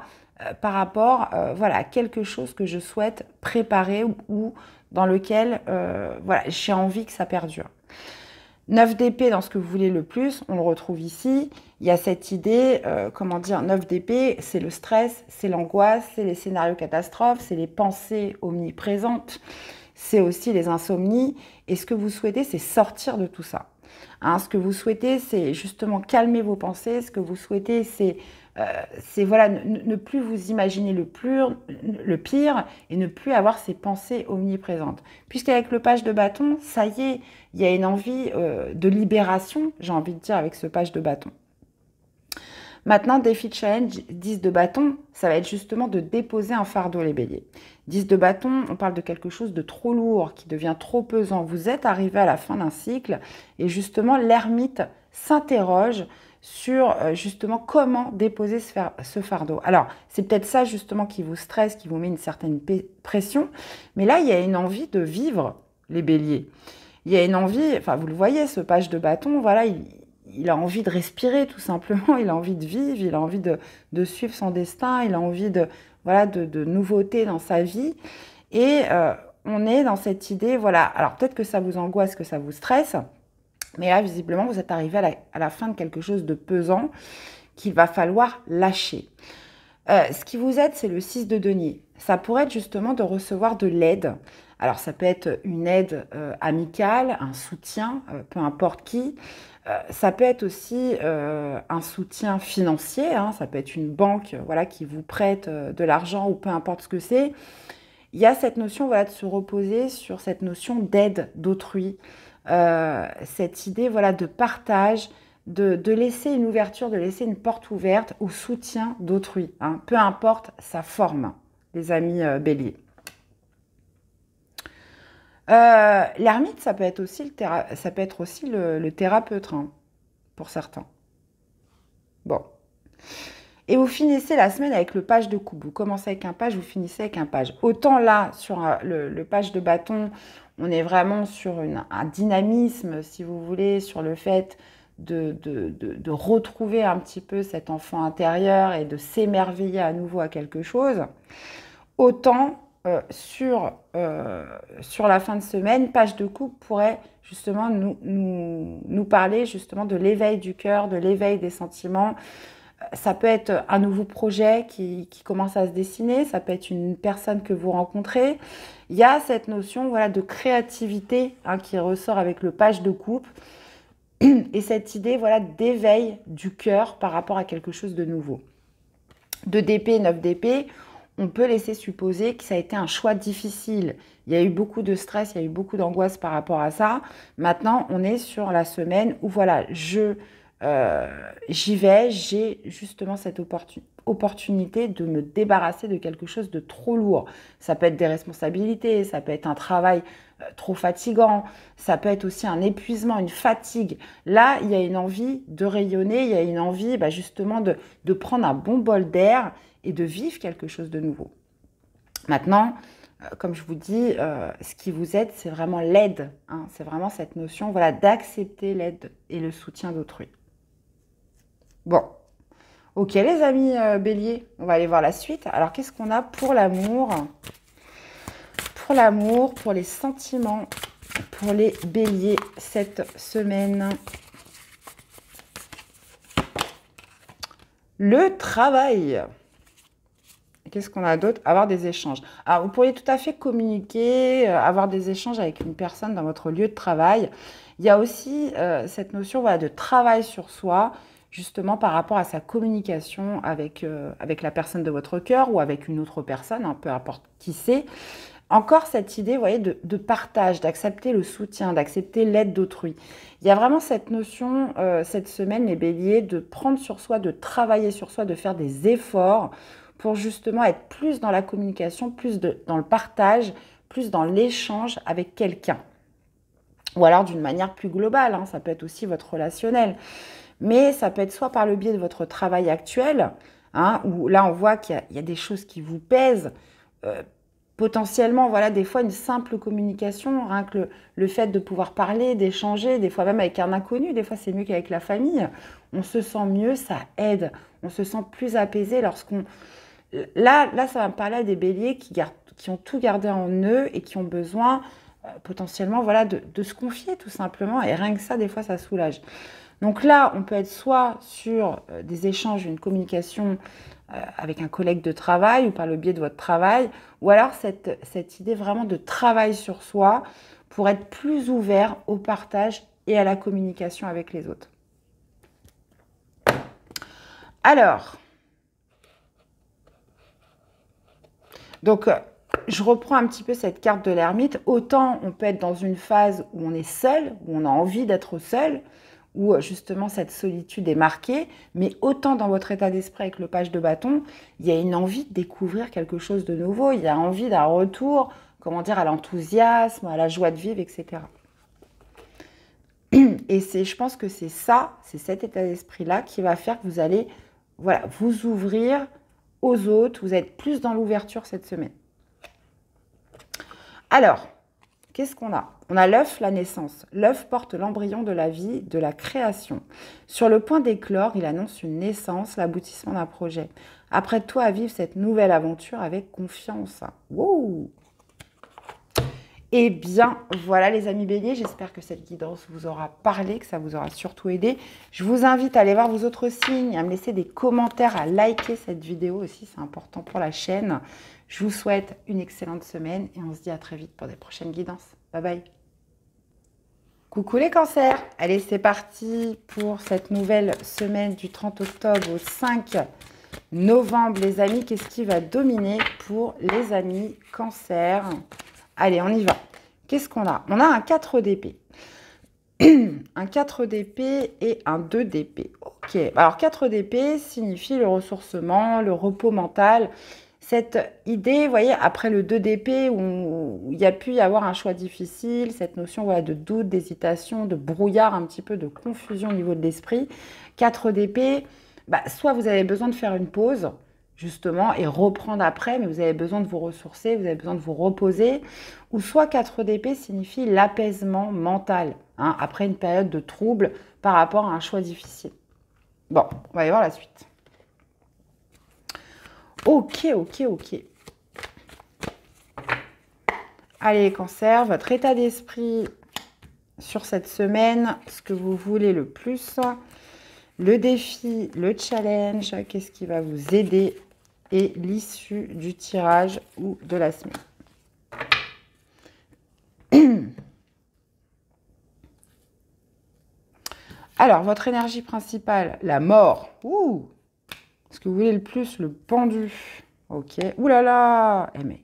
par rapport voilà, à quelque chose que je souhaite préparer ou dans lequel voilà, j'ai envie que ça perdure. 9 d'épée dans ce que vous voulez le plus, on le retrouve ici. Il y a cette idée, 9 d'épée, c'est le stress, c'est l'angoisse, c'est les scénarios catastrophes, c'est les pensées omniprésentes, c'est aussi les insomnies. Et ce que vous souhaitez, c'est sortir de tout ça. Hein, ce que vous souhaitez, c'est justement calmer vos pensées. Ce que vous souhaitez, c'est c'est voilà, ne plus vous imaginer le pire et ne plus avoir ces pensées omniprésentes. Puisqu'avec le page de bâton, ça y est, il y a une envie de libération, j'ai envie de dire, avec ce page de bâton. Maintenant, défi challenge 10 de bâton, ça va être justement de déposer un fardeau, les béliers. 10 de bâton, on parle de quelque chose de trop lourd, qui devient trop pesant. Vous êtes arrivé à la fin d'un cycle et justement, l'ermite s'interroge sur justement comment déposer ce fardeau. Alors, c'est peut-être ça justement qui vous stresse, qui vous met une certaine pression, mais là, il y a une envie de vivre, les béliers. Il y a une envie, enfin, vous le voyez, ce page de bâton, voilà, il a envie de respirer tout simplement, il a envie de vivre, il a envie de suivre son destin, il a envie voilà, de nouveautés dans sa vie. Et on est dans cette idée, voilà, alors peut-être que ça vous angoisse, que ça vous stresse, mais là, visiblement, vous êtes arrivé à la fin de quelque chose de pesant qu'il va falloir lâcher. Ce qui vous aide, c'est le 6 de denier. Ça pourrait être justement de recevoir de l'aide. Alors, ça peut être une aide amicale, un soutien, peu importe qui. Ça peut être aussi un soutien financier. Hein. Ça peut être une banque voilà, qui vous prête de l'argent ou peu importe ce que c'est. Il y a cette notion voilà, de se reposer sur cette notion d'aide d'autrui. Cette idée voilà, de partage, de laisser une ouverture, de laisser une porte ouverte au soutien d'autrui, hein, peu importe sa forme, les amis béliers. L'ermite, ça peut être aussi le thérapeute, hein, pour certains. Bon. Et vous finissez la semaine avec le page de coupe. Vous commencez avec un page, vous finissez avec un page. Autant là, sur le page de bâton, on est vraiment sur un dynamisme, si vous voulez, sur le fait de retrouver un petit peu cet enfant intérieur et de s'émerveiller à nouveau à quelque chose. Autant sur la fin de semaine, page de coupe pourrait justement nous parler justement de l'éveil du cœur, de l'éveil des sentiments. Ça peut être un nouveau projet qui commence à se dessiner, ça peut être une personne que vous rencontrez. Il y a cette notion voilà, de créativité hein, qui ressort avec le page de coupe et cette idée voilà, d'éveil du cœur par rapport à quelque chose de nouveau. 2 d'épée, 9 d'épée, on peut laisser supposer que ça a été un choix difficile. Il y a eu beaucoup de stress, il y a eu beaucoup d'angoisse par rapport à ça. Maintenant, on est sur la semaine où voilà, j'y vais, j'ai justement cette opportunité de me débarrasser de quelque chose de trop lourd. Ça peut être des responsabilités, ça peut être un travail trop fatigant, ça peut être aussi un épuisement, une fatigue. Là, il y a une envie de rayonner, il y a une envie justement de prendre un bon bol d'air et de vivre quelque chose de nouveau. Maintenant, comme je vous dis, ce qui vous aide, c'est vraiment l'aide. Hein, c'est vraiment cette notion voilà, d'accepter l'aide et le soutien d'autrui. Bon, ok les amis béliers, on va aller voir la suite. Alors, qu'est-ce qu'on a pour l'amour? Pour l'amour, pour les sentiments, pour les béliers cette semaine. Le travail. Qu'est-ce qu'on a d'autre? Avoir des échanges. Alors, vous pourriez tout à fait communiquer, avoir des échanges avec une personne dans votre lieu de travail. Il y a aussi cette notion voilà, de travail sur soi, justement par rapport à sa communication avec la personne de votre cœur ou avec une autre personne, hein, peu importe qui c'est. Encore cette idée, vous voyez, de partage, d'accepter le soutien, d'accepter l'aide d'autrui. Il y a vraiment cette notion, cette semaine, les béliers, de prendre sur soi, de travailler sur soi, de faire des efforts pour justement être plus dans la communication, plus dans le partage, plus dans l'échange avec quelqu'un. Ou alors d'une manière plus globale, hein, ça peut être aussi votre relationnel. Mais ça peut être soit par le biais de votre travail actuel, hein, où là on voit qu'il y a des choses qui vous pèsent, potentiellement, voilà, des fois une simple communication, rien que le fait de pouvoir parler, d'échanger, des fois même avec un inconnu, des fois c'est mieux qu'avec la famille, on se sent mieux, ça aide, on se sent plus apaisé lorsqu'on... Là, ça va me parler à des béliers qui ont tout gardé en eux et qui ont besoin potentiellement voilà, de se confier tout simplement, et rien que ça, des fois, ça soulage. Donc là, on peut être soit sur des échanges, une communication avec un collègue de travail ou par le biais de votre travail, ou alors cette idée vraiment de travail sur soi pour être plus ouvert au partage et à la communication avec les autres. Alors, Donc, je reprends un petit peu cette carte de l'ermite. Autant on peut être dans une phase où on est seul, où on a envie d'être seul, où justement cette solitude est marquée, mais autant dans votre état d'esprit avec le page de bâton, il y a une envie de découvrir quelque chose de nouveau, il y a envie d'un retour, comment dire, à l'enthousiasme, à la joie de vivre, etc. Et je pense que c'est ça, c'est cet état d'esprit-là qui va faire que vous allez, voilà, vous ouvrir aux autres, vous êtes plus dans l'ouverture cette semaine. Alors, qu'est-ce qu'on a? On a l'œuf, la naissance. L'œuf porte l'embryon de la vie, de la création. Sur le point d'éclore, il annonce une naissance, l'aboutissement d'un projet. Apprête-toi à vivre cette nouvelle aventure avec confiance. Wow! Eh bien, voilà les amis béliers, j'espère que cette guidance vous aura parlé, que ça vous aura surtout aidé. Je vous invite à aller voir vos autres signes, à me laisser des commentaires, à liker cette vidéo aussi, c'est important pour la chaîne. Je vous souhaite une excellente semaine et on se dit à très vite pour des prochaines guidances. Bye bye. Coucou les cancers. Allez, c'est parti pour cette nouvelle semaine du 30 octobre au 5 novembre. Les amis, qu'est-ce qui va dominer pour les amis cancers? Allez, on y va. Qu'est-ce qu'on a? On a un 4 d'épée. Un 4 d'épée et un 2 d'épée. Ok. Alors, 4 d'épée signifie le ressourcement, le repos mental. Cette idée, vous voyez, après le 2 d'épée, où il y a pu y avoir un choix difficile, cette notion voilà, de doute, d'hésitation, de brouillard, un petit peu de confusion au niveau de l'esprit. 4 d'épée, soit vous avez besoin de faire une pause, justement, et reprendre après, mais vous avez besoin de vous ressourcer, vous avez besoin de vous reposer. Ou soit 4 d'épée signifie l'apaisement mental, hein, après une période de trouble par rapport à un choix difficile. Bon, on va aller voir la suite. Ok. Allez, les cancers, votre état d'esprit sur cette semaine, ce que vous voulez le plus, le défi, le challenge, qu'est-ce qui va vous aider et l'issue du tirage ou de la semaine. Alors, votre énergie principale, la mort. Ouh! Ce que vous voulez le plus, le pendu. Ok. Ouh là là! Eh mais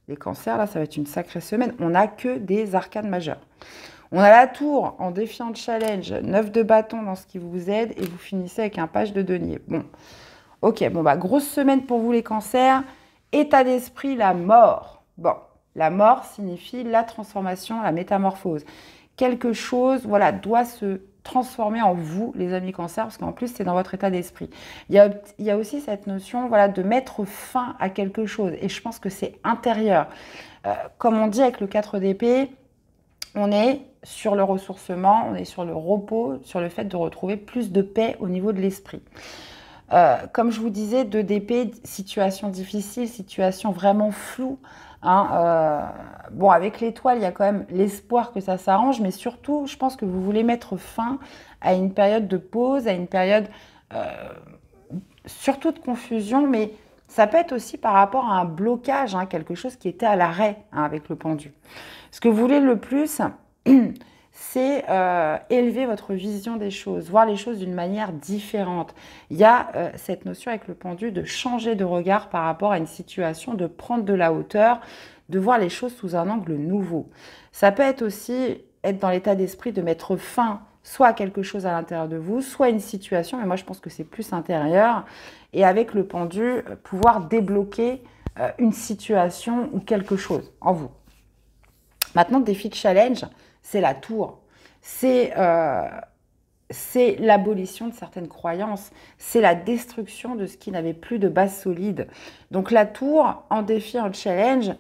les cancers, là, ça va être une sacrée semaine. On n'a que des arcanes majeures. On a la tour en défiant le challenge, 9 de bâton dans ce qui vous aide et vous finissez avec un page de denier. Bon, ok, bon, grosse semaine pour vous les cancers. État d'esprit, la mort. Bon, la mort signifie la transformation, la métamorphose. Quelque chose, voilà, doit se transformer en vous, les amis cancers, parce qu'en plus, c'est dans votre état d'esprit. Il y a aussi cette notion, voilà, de mettre fin à quelque chose. Et je pense que c'est intérieur. Comme on dit avec le 4 d'épée, on est sur le ressourcement, on est sur le repos, sur le fait de retrouver plus de paix au niveau de l'esprit. Comme je vous disais, 2 d'épée, situation difficile, situation vraiment floue. Hein, bon, avec l'étoile, il y a quand même l'espoir que ça s'arrange, mais surtout, je pense que vous voulez mettre fin à une période de pause, à une période surtout de confusion, mais ça peut être aussi par rapport à un blocage, hein, quelque chose qui était à l'arrêt, hein, avec le pendu. Ce que vous voulez le plus, c'est élever votre vision des choses, voir les choses d'une manière différente. Il y a cette notion avec le pendu de changer de regard par rapport à une situation, de prendre de la hauteur, de voir les choses sous un angle nouveau. Ça peut être aussi être dans l'état d'esprit de mettre fin soit à quelque chose à l'intérieur de vous, soit à une situation, mais moi je pense que c'est plus intérieur, et avec le pendu, pouvoir débloquer une situation ou quelque chose en vous. Maintenant, défi de challenge, c'est la tour. C'est l'abolition de certaines croyances. C'est la destruction de ce qui n'avait plus de base solide. Donc la tour, en défi, en challenge,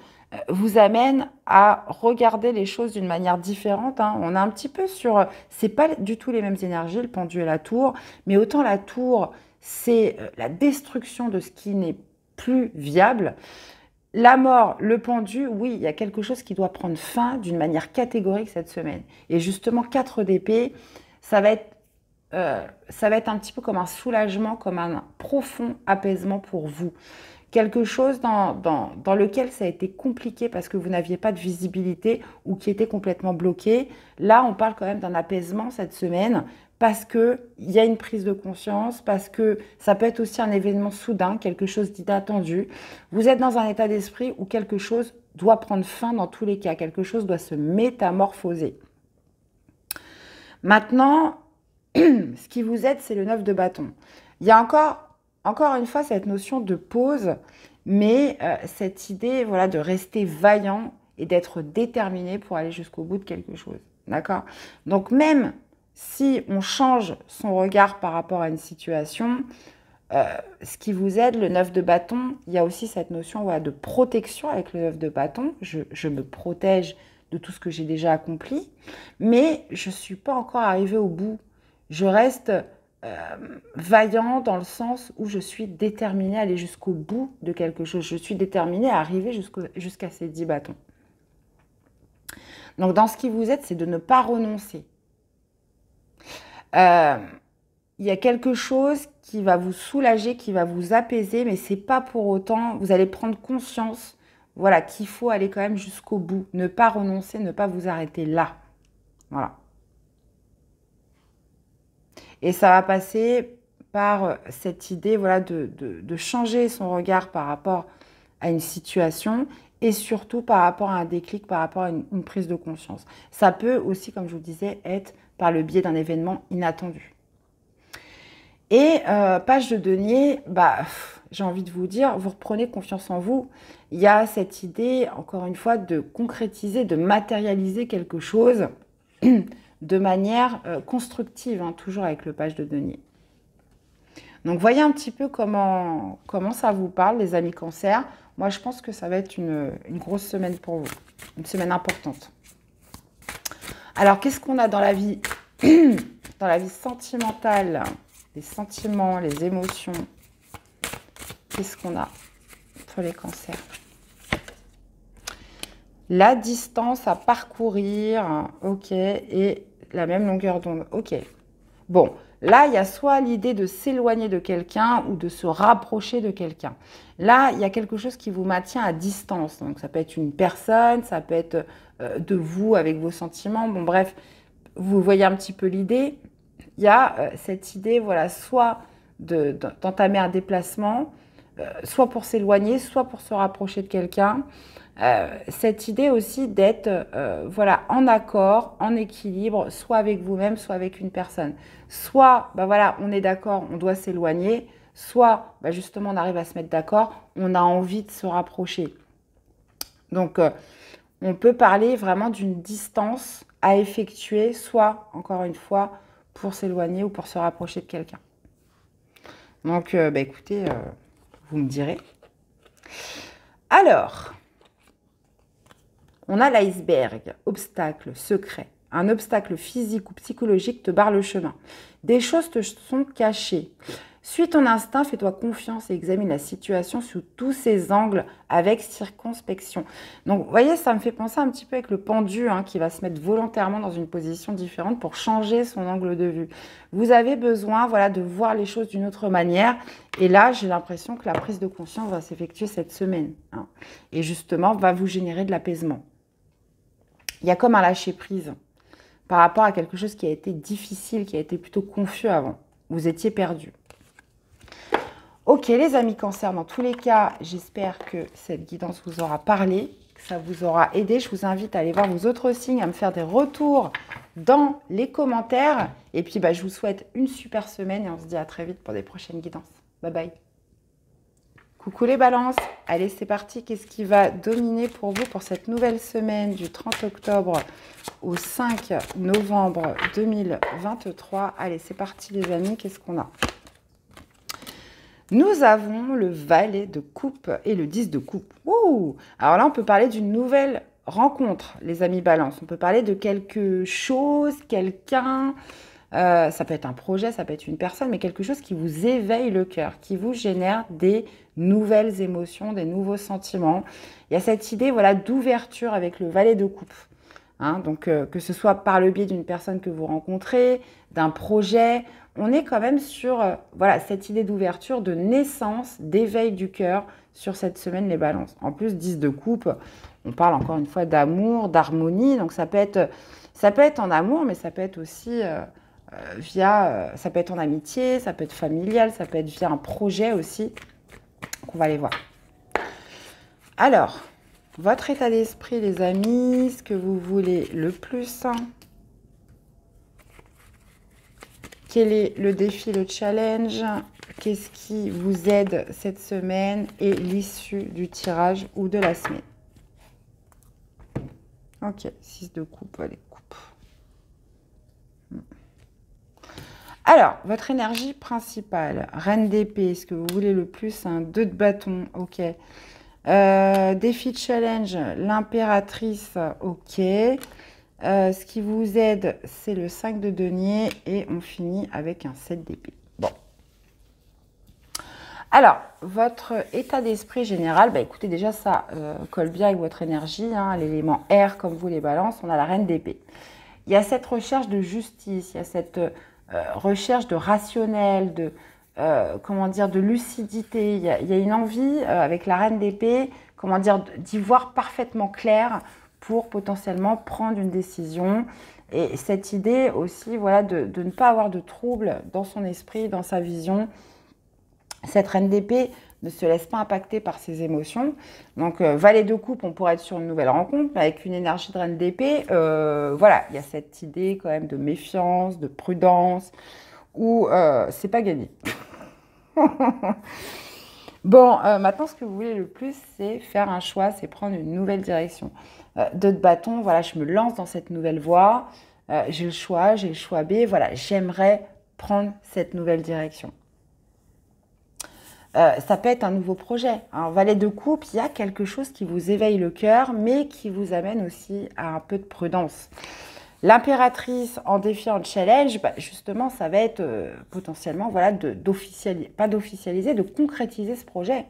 vous amène à regarder les choses d'une manière différente. Hein. On est un petit peu sur... C'est pas du tout les mêmes énergies, le pendu et la tour. Mais autant la tour, c'est la destruction de ce qui n'est plus viable. La mort, le pendu, oui, il y a quelque chose qui doit prendre fin d'une manière catégorique cette semaine. Et justement, 4 d'épée, ça va être un petit peu comme un soulagement, comme un profond apaisement pour vous. Quelque chose dans lequel ça a été compliqué parce que vous n'aviez pas de visibilité ou qui était complètement bloqué. Là, on parle quand même d'un apaisement cette semaine parce qu'il y a une prise de conscience, parce que ça peut être aussi un événement soudain, quelque chose d'inattendu. Vous êtes dans un état d'esprit où quelque chose doit prendre fin dans tous les cas, quelque chose doit se métamorphoser. Maintenant, ce qui vous aide, c'est le 9 de bâton. Il y a encore une fois cette notion de pause, mais cette idée voilà, de rester vaillant et d'être déterminé pour aller jusqu'au bout de quelque chose. D'accord? Donc même si on change son regard par rapport à une situation, ce qui vous aide, le 9 de bâton, il y a aussi cette notion voilà, de protection avec le 9 de bâton. Je me protège de tout ce que j'ai déjà accompli, mais je ne suis pas encore arrivée au bout. Je reste vaillant dans le sens où je suis déterminée à aller jusqu'au bout de quelque chose. Je suis déterminée à arriver jusqu'à ces 10 bâtons. Donc, dans ce qui vous aide, c'est de ne pas renoncer. Il y a quelque chose qui va vous soulager, qui va vous apaiser, mais ce n'est pas pour autant, vous allez prendre conscience voilà, qu'il faut aller quand même jusqu'au bout. Ne pas renoncer, ne pas vous arrêter là. Voilà. Et ça va passer par cette idée voilà, de changer son regard par rapport à une situation et surtout par rapport à un déclic, par rapport à une prise de conscience. Ça peut aussi, comme je vous disais, être par le biais d'un événement inattendu. Et page de denier, j'ai envie de vous dire, vous reprenez confiance en vous. Il y a cette idée, encore une fois, de concrétiser, de matérialiser quelque chose de manière constructive, hein, toujours avec le page de denier. Donc, voyez un petit peu comment ça vous parle, les amis Cancer. Moi, je pense que ça va être une grosse semaine pour vous, une semaine importante. Alors, qu'est-ce qu'on a dans la vie dans la vie sentimentale, les sentiments, les émotions? Qu'est-ce qu'on a pour les cancers? La distance à parcourir, ok, et la même longueur d'onde, ok. Bon, là, il y a soit l'idée de s'éloigner de quelqu'un ou de se rapprocher de quelqu'un. Là, il y a quelque chose qui vous maintient à distance. Donc, ça peut être une personne, ça peut être de vous avec vos sentiments. Bon, bref, vous voyez un petit peu l'idée. Il y a cette idée, voilà, soit d'entamer un déplacement, soit pour s'éloigner, soit pour se rapprocher de quelqu'un. Cette idée aussi d'être voilà, en accord, en équilibre, soit avec vous-même, soit avec une personne. Soit, voilà, on est d'accord, on doit s'éloigner, soit, justement, on arrive à se mettre d'accord, on a envie de se rapprocher. Donc, on peut parler vraiment d'une distance à effectuer, soit, encore une fois, pour s'éloigner ou pour se rapprocher de quelqu'un. Donc, écoutez, vous me direz. Alors, on a l'iceberg, obstacle, secret. Un obstacle physique ou psychologique te barre le chemin. Des choses te sont cachées. Suis ton instinct, fais-toi confiance et examine la situation sous tous ses angles avec circonspection. Donc, vous voyez, ça me fait penser un petit peu avec le pendu hein, qui va se mettre volontairement dans une position différente pour changer son angle de vue. Vous avez besoin voilà, de voir les choses d'une autre manière. Et là, j'ai l'impression que la prise de conscience va s'effectuer cette semaine. Hein, et justement, va vous générer de l'apaisement. Il y a comme un lâcher-prise par rapport à quelque chose qui a été difficile, qui a été plutôt confus avant. Vous étiez perdu. Ok, les amis Cancer, dans tous les cas, j'espère que cette guidance vous aura parlé, que ça vous aura aidé. Je vous invite à aller voir vos autres signes, à me faire des retours dans les commentaires. Et puis, je vous souhaite une super semaine et on se dit à très vite pour des prochaines guidances. Bye bye. Coucou les balances. Allez, c'est parti. Qu'est-ce qui va dominer pour vous pour cette nouvelle semaine du 30 octobre au 5 novembre 2023? Allez, c'est parti les amis. Qu'est-ce qu'on a? Nous avons le valet de coupe et le 10 de coupe. Ouh! Alors là, on peut parler d'une nouvelle rencontre, les amis balance. On peut parler de quelque chose, quelqu'un. Ça peut être un projet, ça peut être une personne, mais quelque chose qui vous éveille le cœur, qui vous génère des nouvelles émotions, des nouveaux sentiments. Il y a cette idée voilà, d'ouverture avec le valet de coupe. Hein, donc, que ce soit par le biais d'une personne que vous rencontrez, d'un projet, on est quand même sur voilà, cette idée d'ouverture, de naissance, d'éveil du cœur sur cette semaine, les balances. En plus, 10 de coupe, on parle encore une fois d'amour, d'harmonie. Donc, ça peut être en amour, mais ça peut être aussi ça peut être en amitié, ça peut être familial, ça peut être via un projet aussi, qu'on va aller voir. Alors, votre état d'esprit, les amis, ce que vous voulez le plus. Quel est le défi, le challenge? Qu'est-ce qui vous aide cette semaine et l'issue du tirage ou de la semaine? Ok, 6 de coupe, allez, coupe. Alors, votre énergie principale, reine d'épée, ce que vous voulez le plus, un 2 de bâton, ok. Défi challenge, l'impératrice, ok. Ce qui vous aide, c'est le 5 de denier et on finit avec un 7 d'épée. Bon. Alors, votre état d'esprit général, bah écoutez, déjà ça colle bien avec votre énergie, hein, l'élément air comme vous les balances, on a la reine d'épée. Il y a cette recherche de justice, il y a cette recherche de rationnel, de, comment dire, de lucidité. Il y a une envie avec la reine d'épée, comment dire, d'y voir parfaitement clair pour potentiellement prendre une décision. Et cette idée aussi, voilà, de ne pas avoir de trouble dans son esprit, dans sa vision. Cette reine d'épée ne se laisse pas impacter par ses émotions. Donc, valet de coupe, on pourrait être sur une nouvelle rencontre, mais avec une énergie de reine d'épée, voilà, il y a cette idée quand même de méfiance, de prudence, où c'est pas gagné. Bon, maintenant, ce que vous voulez le plus, c'est faire un choix, c'est prendre une nouvelle direction. 2 de bâton, voilà, je me lance dans cette nouvelle voie, j'ai le choix B, voilà, j'aimerais prendre cette nouvelle direction. Ça peut être un nouveau projet. Un valet de coupe, il y a quelque chose qui vous éveille le cœur, mais qui vous amène aussi à un peu de prudence. L'impératrice en défi, en challenge, bah, justement, ça va être potentiellement, voilà, pas d'officialiser, de concrétiser ce projet.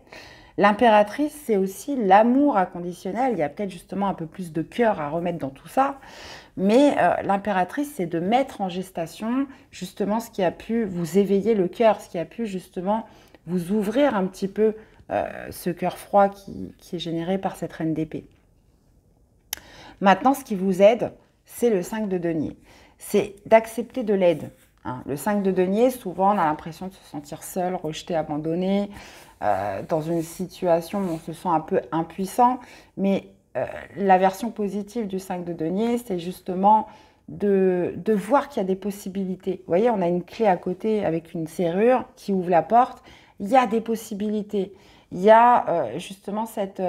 L'impératrice, c'est aussi l'amour inconditionnel. Il y a peut-être justement un peu plus de cœur à remettre dans tout ça. Mais l'impératrice, c'est de mettre en gestation justement ce qui a pu vous éveiller le cœur, ce qui a pu justement vous ouvrir un petit peu ce cœur froid qui est généré par cette reine d'épée. Maintenant, ce qui vous aide, c'est le 5 de denier. C'est d'accepter de l'aide. Hein. Le 5 de denier, souvent, on a l'impression de se sentir seul, rejeté, abandonné, dans une situation où on se sent un peu impuissant. Mais la version positive du 5 de denier, c'est justement de voir qu'il y a des possibilités. Vous voyez, on a une clé à côté avec une serrure qui ouvre la porte. Il y a des possibilités. Il y a justement cette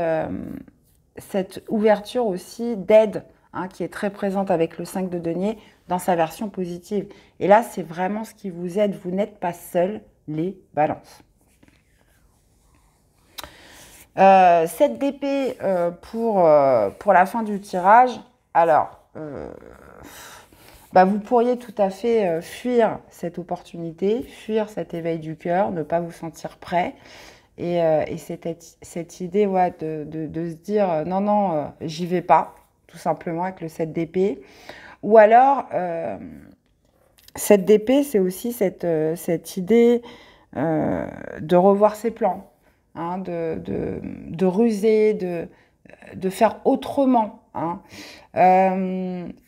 ouverture aussi d'aide hein, qui est très présente avec le 5 de denier dans sa version positive. Et là, c'est vraiment ce qui vous aide. Vous n'êtes pas seul, les balances. 7 d'épée pour la fin du tirage. Alors, bah, vous pourriez tout à fait fuir cette opportunité, fuir cet éveil du cœur, ne pas vous sentir prêt. Et cette idée ouais, de se dire non, non, j'y vais pas, tout simplement avec le 7 d'épée. Ou alors, 7 d'épée, c'est aussi cette idée de revoir ses plans, hein, de ruser, de faire autrement. Hein.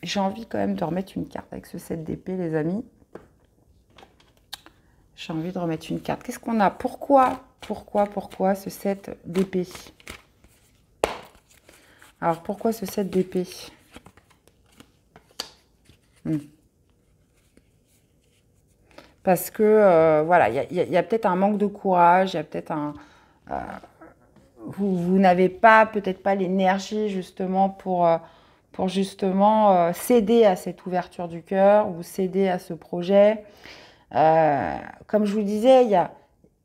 J'ai envie quand même de remettre une carte avec ce 7 d'épée, les amis. J'ai envie de remettre une carte. Qu'est-ce qu'on a? Pourquoi ce 7 d'épée? Alors, pourquoi ce 7 d'épée? Parce que, voilà, il y a peut-être un manque de courage, il y a peut-être un... vous n'avez pas, peut-être pas l'énergie, justement, pour justement céder à cette ouverture du cœur ou céder à ce projet. Comme je vous le disais,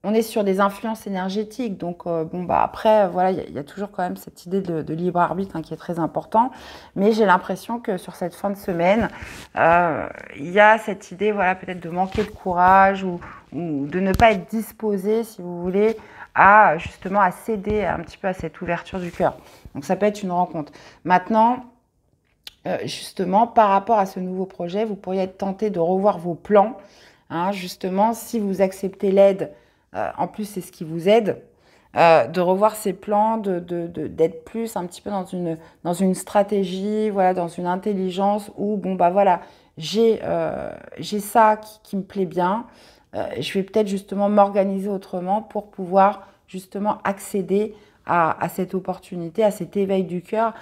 on est sur des influences énergétiques. Donc, bon, bah, après, voilà, il y a toujours quand même cette idée de libre arbitre hein, qui est très important. Mais j'ai l'impression que sur cette fin de semaine, il y a cette idée, voilà, peut-être de manquer de courage ou de ne pas être disposé, si vous voulez, à justement à céder un petit peu à cette ouverture du cœur. Donc, ça peut être une rencontre. Maintenant, justement, par rapport à ce nouveau projet, vous pourriez être tenté de revoir vos plans. Hein, justement, si vous acceptez l'aide, en plus c'est ce qui vous aide, de revoir ces plans, d'être plus un petit peu dans une stratégie, voilà, dans une intelligence où, bon, bah voilà, j'ai ça qui me plaît bien. Je vais peut-être justement m'organiser autrement pour pouvoir justement accéder à cette opportunité, à cet éveil du cœur,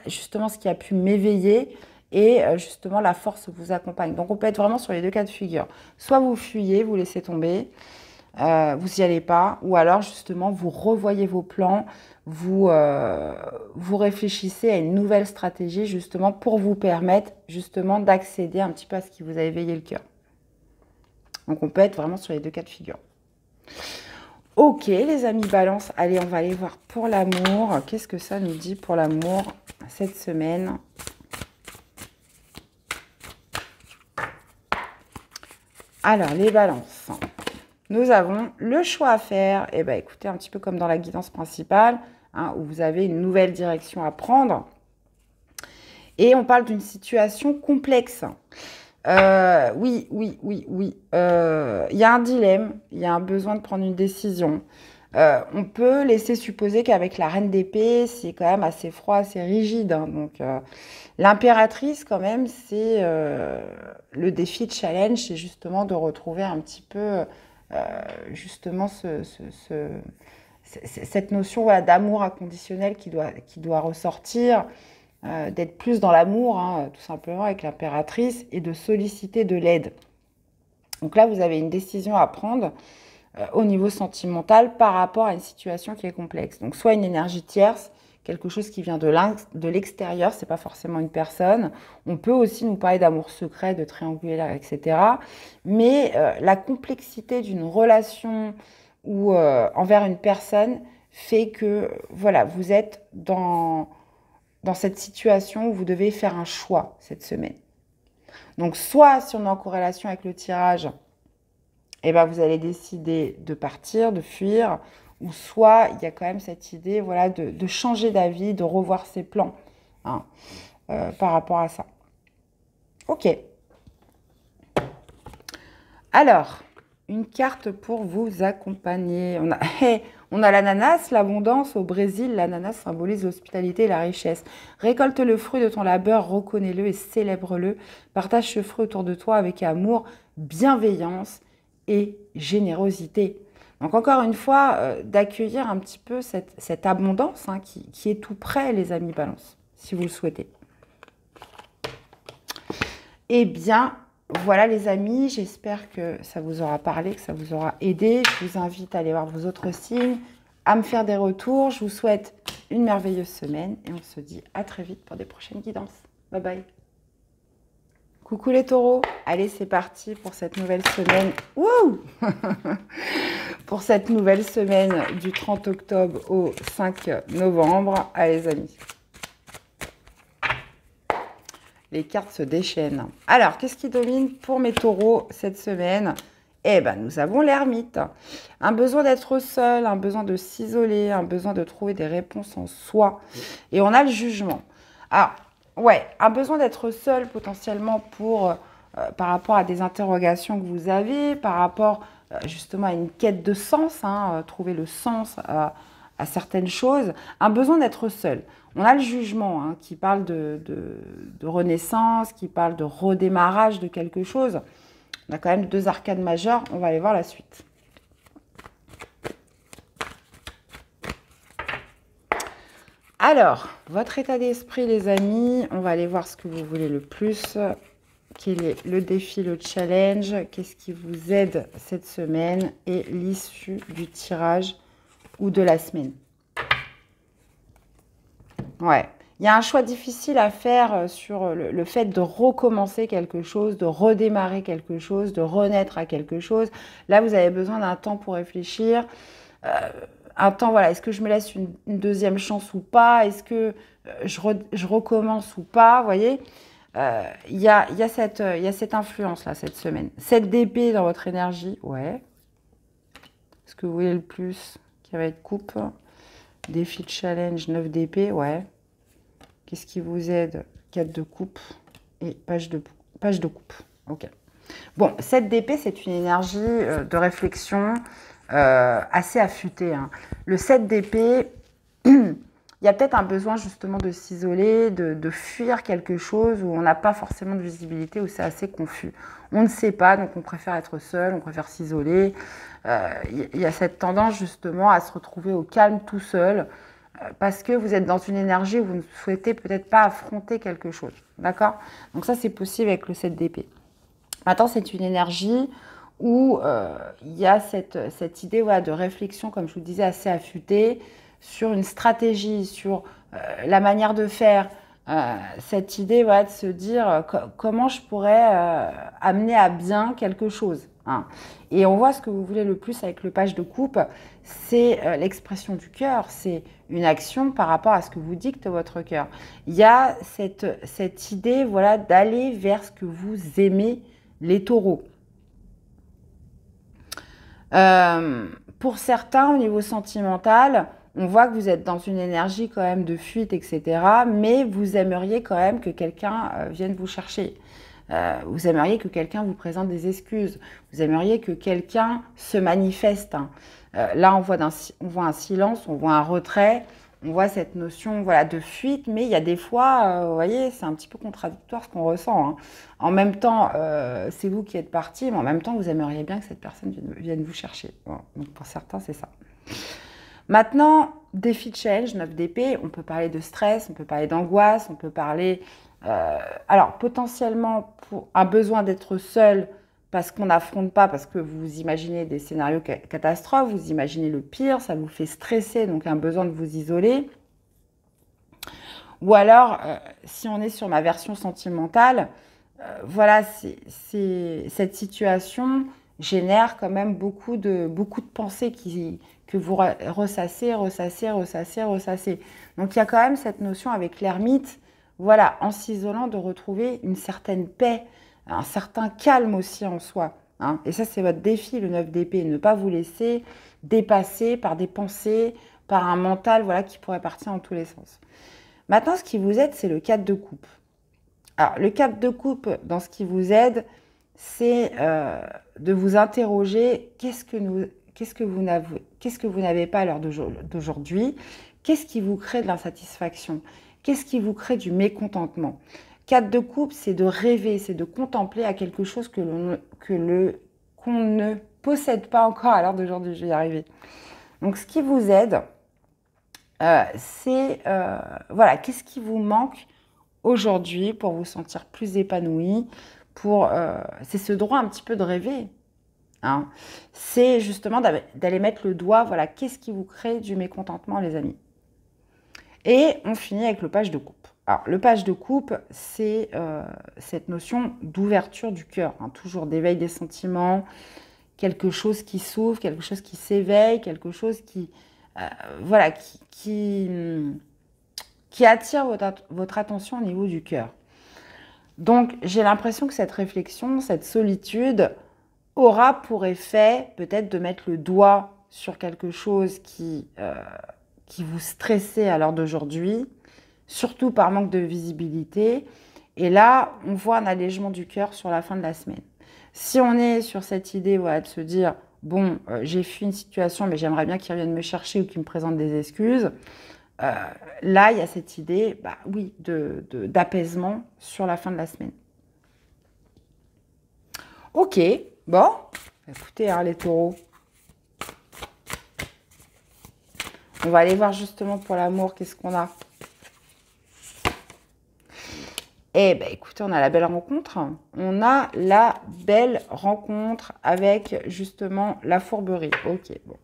justement ce qui a pu m'éveiller et justement la force vous accompagne. Donc on peut être vraiment sur les deux cas de figure. Soit vous fuyez, vous laissez tomber, vous n'y allez pas, ou alors justement vous revoyez vos plans, vous réfléchissez à une nouvelle stratégie justement pour vous permettre justement d'accéder un petit peu à ce qui vous a éveillé le cœur. Donc on peut être vraiment sur les deux cas de figure. Ok les amis balance, allez on va aller voir pour l'amour. Qu'est-ce que ça nous dit pour l'amour cette semaine? Alors les balances, nous avons le choix à faire. Et bien écoutez, un petit peu comme dans la guidance principale, hein, où vous avez une nouvelle direction à prendre. Et on parle d'une situation complexe. Oui. Il y a un dilemme, il y a un besoin de prendre une décision. On peut laisser supposer qu'avec la reine d'épée, c'est quand même assez froid, assez rigide. Hein. Donc, l'impératrice, quand même, c'est le défi de challenge, c'est justement de retrouver un petit peu, justement, cette notion voilà, d'amour inconditionnel qui doit ressortir. D'être plus dans l'amour, hein, tout simplement, avec l'impératrice, et de solliciter de l'aide. Donc là, vous avez une décision à prendre au niveau sentimental par rapport à une situation qui est complexe. Donc soit une énergie tierce, quelque chose qui vient de l'extérieur, c'est pas forcément une personne. On peut aussi nous parler d'amour secret, de triangulaire, etc. Mais la complexité d'une relation ou envers une personne fait que voilà, vous êtes dans cette situation où vous devez faire un choix cette semaine. Donc, soit si on est en corrélation avec le tirage, eh ben, vous allez décider de partir, de fuir, ou soit il y a quand même cette idée voilà, de changer d'avis, de revoir ses plans hein, par rapport à ça. Ok. Alors, une carte pour vous accompagner. On a l'ananas, l'abondance. Au Brésil, l'ananas symbolise l'hospitalité et la richesse. Récolte le fruit de ton labeur, reconnais-le et célèbre-le. Partage ce fruit autour de toi avec amour, bienveillance et générosité. Donc encore une fois, d'accueillir un petit peu cette abondance hein, qui est tout près, les amis balance, si vous le souhaitez. Eh bien, voilà les amis, j'espère que ça vous aura parlé, que ça vous aura aidé. Je vous invite à aller voir vos autres signes, à me faire des retours. Je vous souhaite une merveilleuse semaine et on se dit à très vite pour des prochaines guidances. Bye bye. Coucou les taureaux. Allez, c'est parti pour cette nouvelle semaine. Wouh pour cette nouvelle semaine du 30 octobre au 5 novembre. Allez les amis. Les cartes se déchaînent. Alors, qu'est-ce qui domine pour mes taureaux cette semaine? Eh bien, nous avons l'ermite. Un besoin d'être seul, un besoin de s'isoler, un besoin de trouver des réponses en soi. Et on a le jugement. Alors, ouais, un besoin d'être seul potentiellement par rapport à des interrogations que vous avez, par rapport justement à une quête de sens, hein, trouver le sens à certaines choses. Un besoin d'être seul. On a le jugement hein, qui parle de renaissance, qui parle de redémarrage de quelque chose. On a quand même 2 arcanes majeures. On va aller voir la suite. Alors, votre état d'esprit, les amis. On va aller voir ce que vous voulez le plus. Quel est le défi, le challenge? Qu'est-ce qui vous aide cette semaine? Et l'issue du tirage ou de la semaine. Ouais, il y a un choix difficile à faire sur le fait de recommencer quelque chose, de redémarrer quelque chose, de renaître à quelque chose. Là, vous avez besoin d'un temps pour réfléchir. Un temps, voilà, est-ce que je me laisse une deuxième chance ou pas? Est-ce que je recommence ou pas? Vous voyez, il y a cette influence-là cette semaine. 7 d'épée dans votre énergie, ouais. Est-ce que vous voulez le plus qui va être coupe? Défi de challenge, 9 d'épée, ouais. Qu'est-ce qui vous aide? 4 de coupe et page de coupe. Ok. Bon, 7 d'épée, c'est une énergie de réflexion assez affûtée. Hein. Le 7 d'épée, il y a peut-être un besoin justement de s'isoler, de fuir quelque chose où on n'a pas forcément de visibilité, où c'est assez confus. On ne sait pas, donc on préfère être seul, on préfère s'isoler. Il y a cette tendance justement à se retrouver au calme tout seul, parce que vous êtes dans une énergie où vous ne souhaitez peut-être pas affronter quelque chose. D'accord? Donc ça, c'est possible avec le 7 d'épée. Maintenant, c'est une énergie où il y a cette idée voilà, de réflexion, comme je vous disais, assez affûtée, sur une stratégie, sur la manière de faire, cette idée voilà, de se dire comment je pourrais amener à bien quelque chose. Hein. Et on voit ce que vous voulez le plus avec le page de coupe, c'est l'expression du cœur, c'est une action par rapport à ce que vous dicte votre cœur. Il y a cette idée voilà, d'aller vers ce que vous aimez, les taureaux. Pour certains, au niveau sentimental, on voit que vous êtes dans une énergie quand même de fuite, etc. Mais vous aimeriez quand même que quelqu'un vienne vous chercher. Vous aimeriez que quelqu'un vous présente des excuses. Vous aimeriez que quelqu'un se manifeste. Hein. Là, on voit un silence, on voit un retrait. On voit cette notion voilà, de fuite, mais il y a des fois, vous voyez, c'est un petit peu contradictoire ce qu'on ressent. Hein. En même temps, c'est vous qui êtes parti, mais en même temps, vous aimeriez bien que cette personne vienne vous chercher. Bon, donc pour certains, c'est ça. Maintenant, défi de challenge, 9 d'épée, on peut parler de stress, on peut parler d'angoisse, on peut parler... alors, potentiellement, pour un besoin d'être seul, parce qu'on n'affronte pas, parce que vous imaginez des scénarios catastrophes, vous imaginez le pire, ça vous fait stresser, donc un besoin de vous isoler. Ou alors, si on est sur ma version sentimentale, voilà, cette situation génère quand même beaucoup de pensées que vous ressassez. Donc, il y a quand même cette notion avec l'ermite, voilà, en s'isolant, de retrouver une certaine paix, un certain calme aussi en soi. Hein. Et ça, c'est votre défi, le 9 d'épée. Ne pas vous laisser dépasser par des pensées, par un mental voilà, qui pourrait partir en tous les sens. Maintenant, ce qui vous aide, c'est le 4 de coupe. Alors, le 4 de coupe, dans ce qui vous aide, c'est de vous interroger qu'est-ce que vous n'avez pas à l'heure d'aujourd'hui, qu'est-ce qui vous crée de l'insatisfaction, qu'est-ce qui vous crée du mécontentement. 4 de coupe, c'est de rêver, c'est de contempler à quelque chose qu'on ne possède pas encore à l'heure d'aujourd'hui. Je vais y arriver. Donc, ce qui vous aide, c'est, voilà, qu'est-ce qui vous manque aujourd'hui pour vous sentir plus épanoui, c'est ce droit un petit peu de rêver. Hein. C'est justement d'aller mettre le doigt, voilà, qu'est-ce qui vous crée du mécontentement, les amis. Et on finit avec le page de coupe. Alors, le page de coupe, c'est cette notion d'ouverture du cœur, hein, toujours d'éveil des sentiments, quelque chose qui s'ouvre, quelque chose qui s'éveille, quelque chose qui, voilà, qui attire votre attention au niveau du cœur. Donc, j'ai l'impression que cette réflexion, cette solitude, aura pour effet peut-être de mettre le doigt sur quelque chose qui vous stressait à l'heure d'aujourd'hui, surtout par manque de visibilité. Et là, on voit un allègement du cœur sur la fin de la semaine. Si on est sur cette idée voilà, de se dire, bon, j'ai fui une situation, mais j'aimerais bien qu'ils reviennent me chercher ou qu'ils me présentent des excuses, là, il y a cette idée, bah, oui, d'apaisement sur la fin de la semaine. Ok, bon, écoutez, hein, les taureaux. On va aller voir justement pour l'amour, qu'est-ce qu'on a. Eh bien, écoutez, on a la belle rencontre. On a la belle rencontre avec, justement, la fourberie. Ok, bon.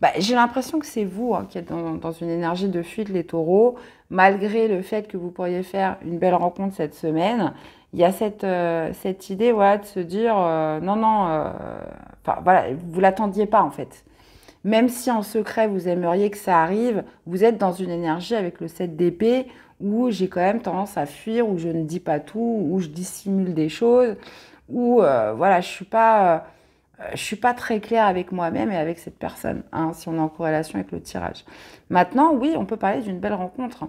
Bah, j'ai l'impression que c'est vous qui êtes dans une énergie de fuite, les taureaux. Malgré le fait que vous pourriez faire une belle rencontre cette semaine, il y a cette idée voilà, de se dire non, voilà, vous ne l'attendiez pas en fait. Même si en secret vous aimeriez que ça arrive, vous êtes dans une énergie avec le 7 d'épée où j'ai quand même tendance à fuir, où je ne dis pas tout, où je dissimule des choses, où voilà, je suis pas très claire avec moi-même et avec cette personne, hein, si on est en corrélation avec le tirage. Maintenant, oui, on peut parler d'une belle rencontre.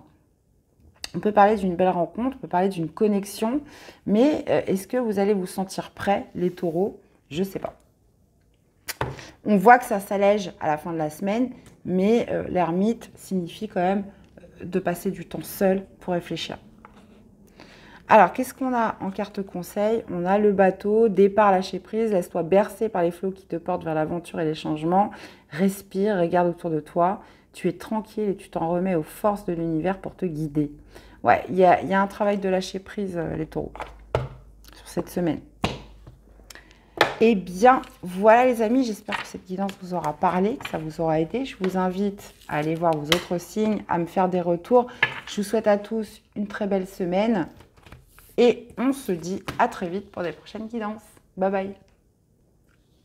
On peut parler d'une belle rencontre, on peut parler d'une connexion, mais est-ce que vous allez vous sentir prêts, les taureaux? Je ne sais pas. On voit que ça s'allège à la fin de la semaine, mais l'ermite signifie quand même de passer du temps seul pour réfléchir. Alors, qu'est-ce qu'on a en carte conseil? On a le bateau, départ, lâcher prise, laisse-toi bercer par les flots qui te portent vers l'aventure et les changements. Respire, regarde autour de toi. Tu es tranquille et tu t'en remets aux forces de l'univers pour te guider. Ouais, il y a un travail de lâcher prise, les taureaux, sur cette semaine. Eh bien, voilà les amis, j'espère que cette guidance vous aura parlé, que ça vous aura aidé. Je vous invite à aller voir vos autres signes, à me faire des retours. Je vous souhaite à tous une très belle semaine. Et on se dit à très vite pour des prochaines guidances. Bye bye.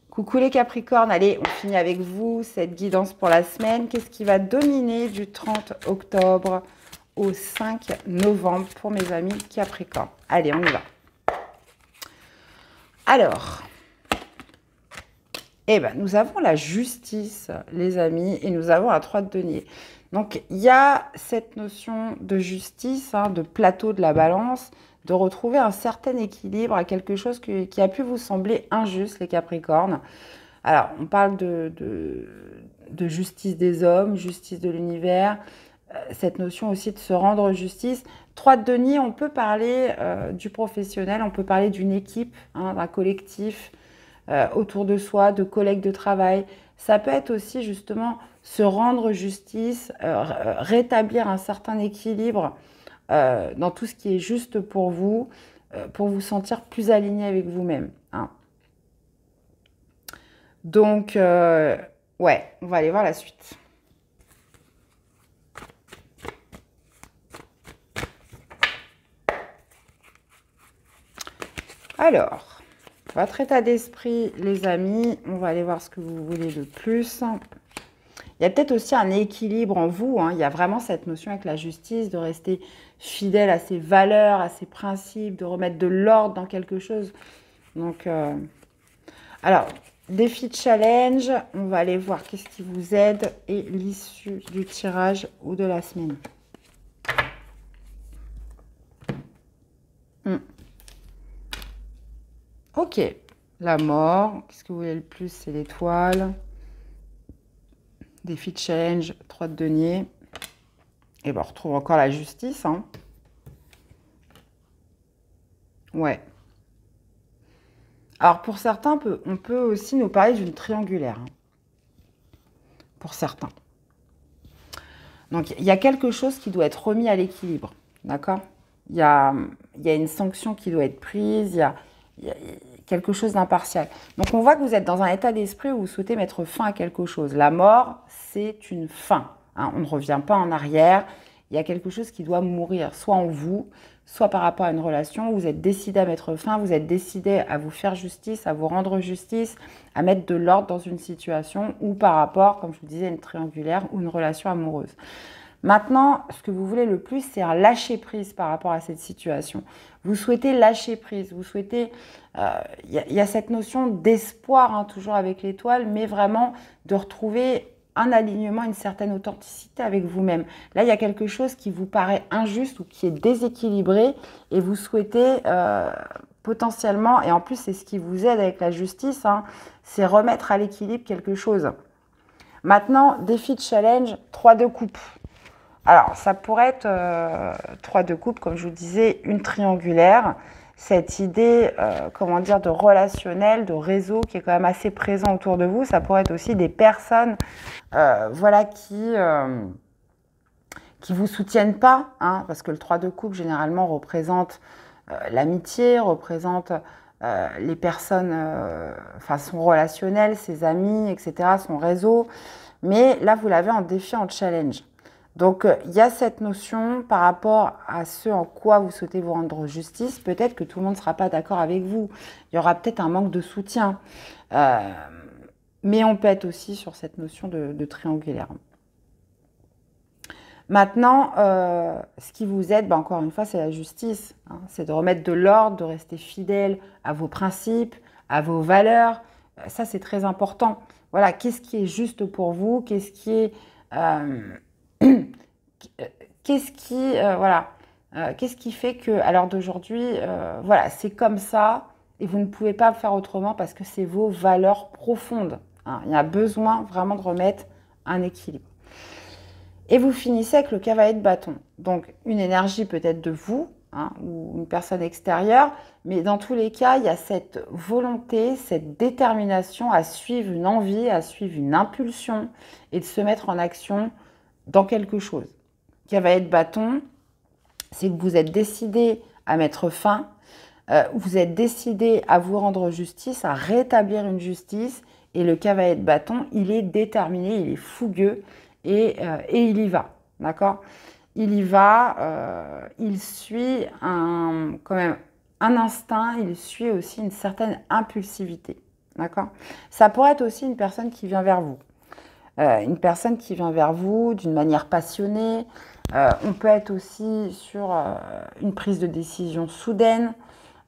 Coucou les Capricornes, allez, on finit avec vous cette guidance pour la semaine. Qu'est-ce qui va dominer du 30 octobre au 5 novembre pour mes amis Capricornes? Allez, on y va. Alors, eh ben, nous avons la justice, les amis, et nous avons la 3 de denier. Donc, il y a cette notion de justice, hein, de plateau de la balance, de retrouver un certain équilibre à quelque chose qui a pu vous sembler injuste, les Capricornes. Alors, on parle de justice des hommes, justice de l'univers, cette notion aussi de se rendre justice. 3 de denier, on peut parler du professionnel, on peut parler d'une équipe, hein, d'un collectif autour de soi, de collègues de travail. Ça peut être aussi justement se rendre justice, rétablir un certain équilibre dans tout ce qui est juste pour vous sentir plus aligné avec vous-même. Hein. Donc, ouais, on va aller voir la suite. Alors, votre état d'esprit, les amis, on va aller voir ce que vous voulez de plus. Il y a peut-être aussi un équilibre en vous. Hein. Il y a vraiment cette notion avec la justice de rester fidèle à ses valeurs, à ses principes, de remettre de l'ordre dans quelque chose. Donc, alors, défi de challenge, on va aller voir qu'est-ce qui vous aide et l'issue du tirage ou de la semaine. Ok, la mort. Qu'est-ce que vous voulez le plus? C'est l'étoile. Défi de challenge, 3 de denier. Et ben, on retrouve encore la justice. Hein. Ouais. Alors, pour certains, on peut aussi nous parler d'une triangulaire. Hein. Pour certains. Donc, il y a quelque chose qui doit être remis à l'équilibre. D'accord? Il y a une sanction qui doit être prise. Il y a quelque chose d'impartial. Donc, on voit que vous êtes dans un état d'esprit où vous souhaitez mettre fin à quelque chose. La mort, c'est une fin. Hein. On ne revient pas en arrière. Il y a quelque chose qui doit mourir, soit en vous, soit par rapport à une relation. Vous êtes décidé à mettre fin, vous êtes décidé à vous faire justice, à vous rendre justice, à mettre de l'ordre dans une situation ou par rapport, comme je vous disais, une triangulaire ou une relation amoureuse. Maintenant, ce que vous voulez le plus, c'est un lâcher-prise par rapport à cette situation. Vous souhaitez lâcher prise, vous souhaitez... Il y a cette notion d'espoir, hein, toujours avec l'étoile, mais vraiment de retrouver un alignement, une certaine authenticité avec vous-même. Là, il y a quelque chose qui vous paraît injuste ou qui est déséquilibré et vous souhaitez potentiellement, et en plus, c'est ce qui vous aide avec la justice, hein, c'est remettre à l'équilibre quelque chose. Maintenant, défi de challenge, 3 de coupe. Alors, ça pourrait être 3 de coupe, comme je vous disais, une triangulaire. Cette idée, comment dire, de relationnel, de réseau qui est quand même assez présent autour de vous. Ça pourrait être aussi des personnes, voilà, qui vous soutiennent pas, hein, parce que le 3 de coupe, généralement, représente l'amitié, représente les personnes, enfin, son relationnel, ses amis, etc., son réseau. Mais là, vous l'avez en défi, en challenge. Donc, il y a cette notion par rapport à ce en quoi vous souhaitez vous rendre justice. Peut-être que tout le monde ne sera pas d'accord avec vous. Il y aura peut-être un manque de soutien. Mais on peut être aussi sur cette notion de triangulaire. Maintenant, ce qui vous aide, encore une fois, c'est la justice. Hein. C'est de remettre de l'ordre, de rester fidèle à vos principes, à vos valeurs. Ça, c'est très important. Voilà, qu'est-ce qui est juste pour vous? Qu'est-ce qui est... qu'est-ce qui fait que, à l'heure d'aujourd'hui, voilà, c'est comme ça et vous ne pouvez pas faire autrement parce que c'est vos valeurs profondes. Hein. Il y a besoin vraiment de remettre un équilibre. Et vous finissez avec le cavalier de bâton. Donc, une énergie peut-être de vous, hein, ou une personne extérieure, mais dans tous les cas, il y a cette volonté, cette détermination à suivre une envie, à suivre une impulsion et de se mettre en action dans quelque chose. Cavalier de bâton, c'est que vous êtes décidé à mettre fin, vous êtes décidé à vous rendre justice, à rétablir une justice, et le cavalier de bâton, il est déterminé, il est fougueux, et il y va, d'accord? Il y va, il suit quand même un instinct, il suit aussi une certaine impulsivité, d'accord? Ça pourrait être aussi une personne qui vient vers vous. Une personne qui vient vers vous d'une manière passionnée. On peut être aussi sur une prise de décision soudaine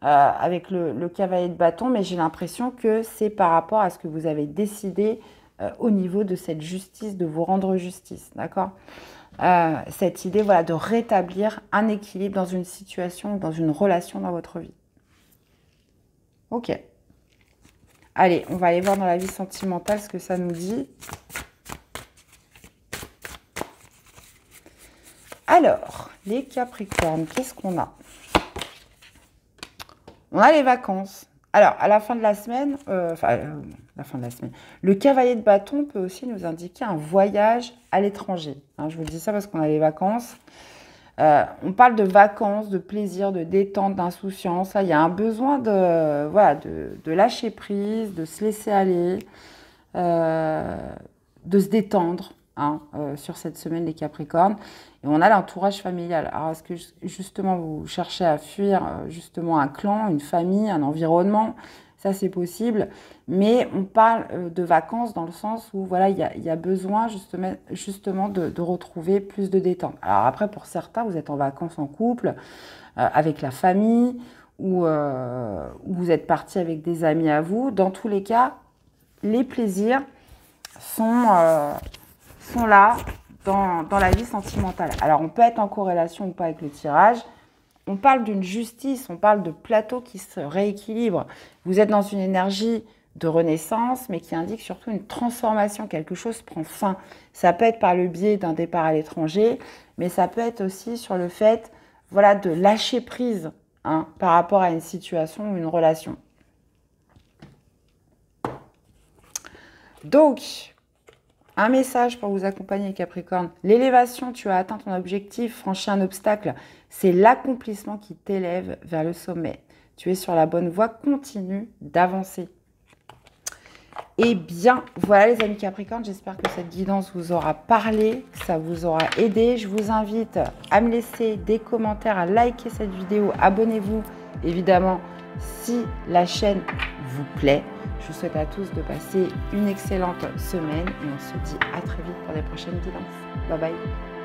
avec le cavalier de bâton, mais j'ai l'impression que c'est par rapport à ce que vous avez décidé au niveau de cette justice, de vous rendre justice, d'accord? Cette idée, voilà, de rétablir un équilibre dans une situation, dans une relation dans votre vie. Ok. Allez, on va aller voir dans la vie sentimentale ce que ça nous dit. Alors, les Capricornes, qu'est-ce qu'on a? On a les vacances. Alors, à la fin de la semaine, la fin de la semaine, le cavalier de bâton peut aussi nous indiquer un voyage à l'étranger. Hein, je vous dis ça parce qu'on a les vacances. On parle de vacances, de plaisir, de détente, d'insouciance. Il y a un besoin de, voilà, de lâcher prise, de se laisser aller, de se détendre. Hein, sur cette semaine, les Capricornes. Et on a l'entourage familial. Alors, est-ce que justement vous cherchez à fuir justement un clan, une famille, un environnement? Ça, c'est possible. Mais on parle de vacances dans le sens où voilà, il y a besoin justement de retrouver plus de détente. Alors après, pour certains, vous êtes en vacances en couple, avec la famille, ou vous êtes parti avec des amis à vous. Dans tous les cas, les plaisirs sont là dans la vie sentimentale. Alors, on peut être en corrélation ou pas avec le tirage. On parle d'une justice, on parle de plateau qui se rééquilibre. Vous êtes dans une énergie de renaissance, mais qui indique surtout une transformation. Quelque chose prend fin. Ça peut être par le biais d'un départ à l'étranger, mais ça peut être aussi sur le fait, voilà, de lâcher prise hein, par rapport à une situation ou une relation. Donc, un message pour vous accompagner, Capricorne. L'élévation, tu as atteint ton objectif, franchi un obstacle. C'est l'accomplissement qui t'élève vers le sommet. Tu es sur la bonne voie, continue d'avancer. Eh bien, voilà les amis Capricorne, j'espère que cette guidance vous aura parlé, que ça vous aura aidé. Je vous invite à me laisser des commentaires, à liker cette vidéo. Abonnez-vous, évidemment, si la chaîne vous plaît. Je vous souhaite à tous de passer une excellente semaine et on se dit à très vite pour les prochaines guidances. Bye bye.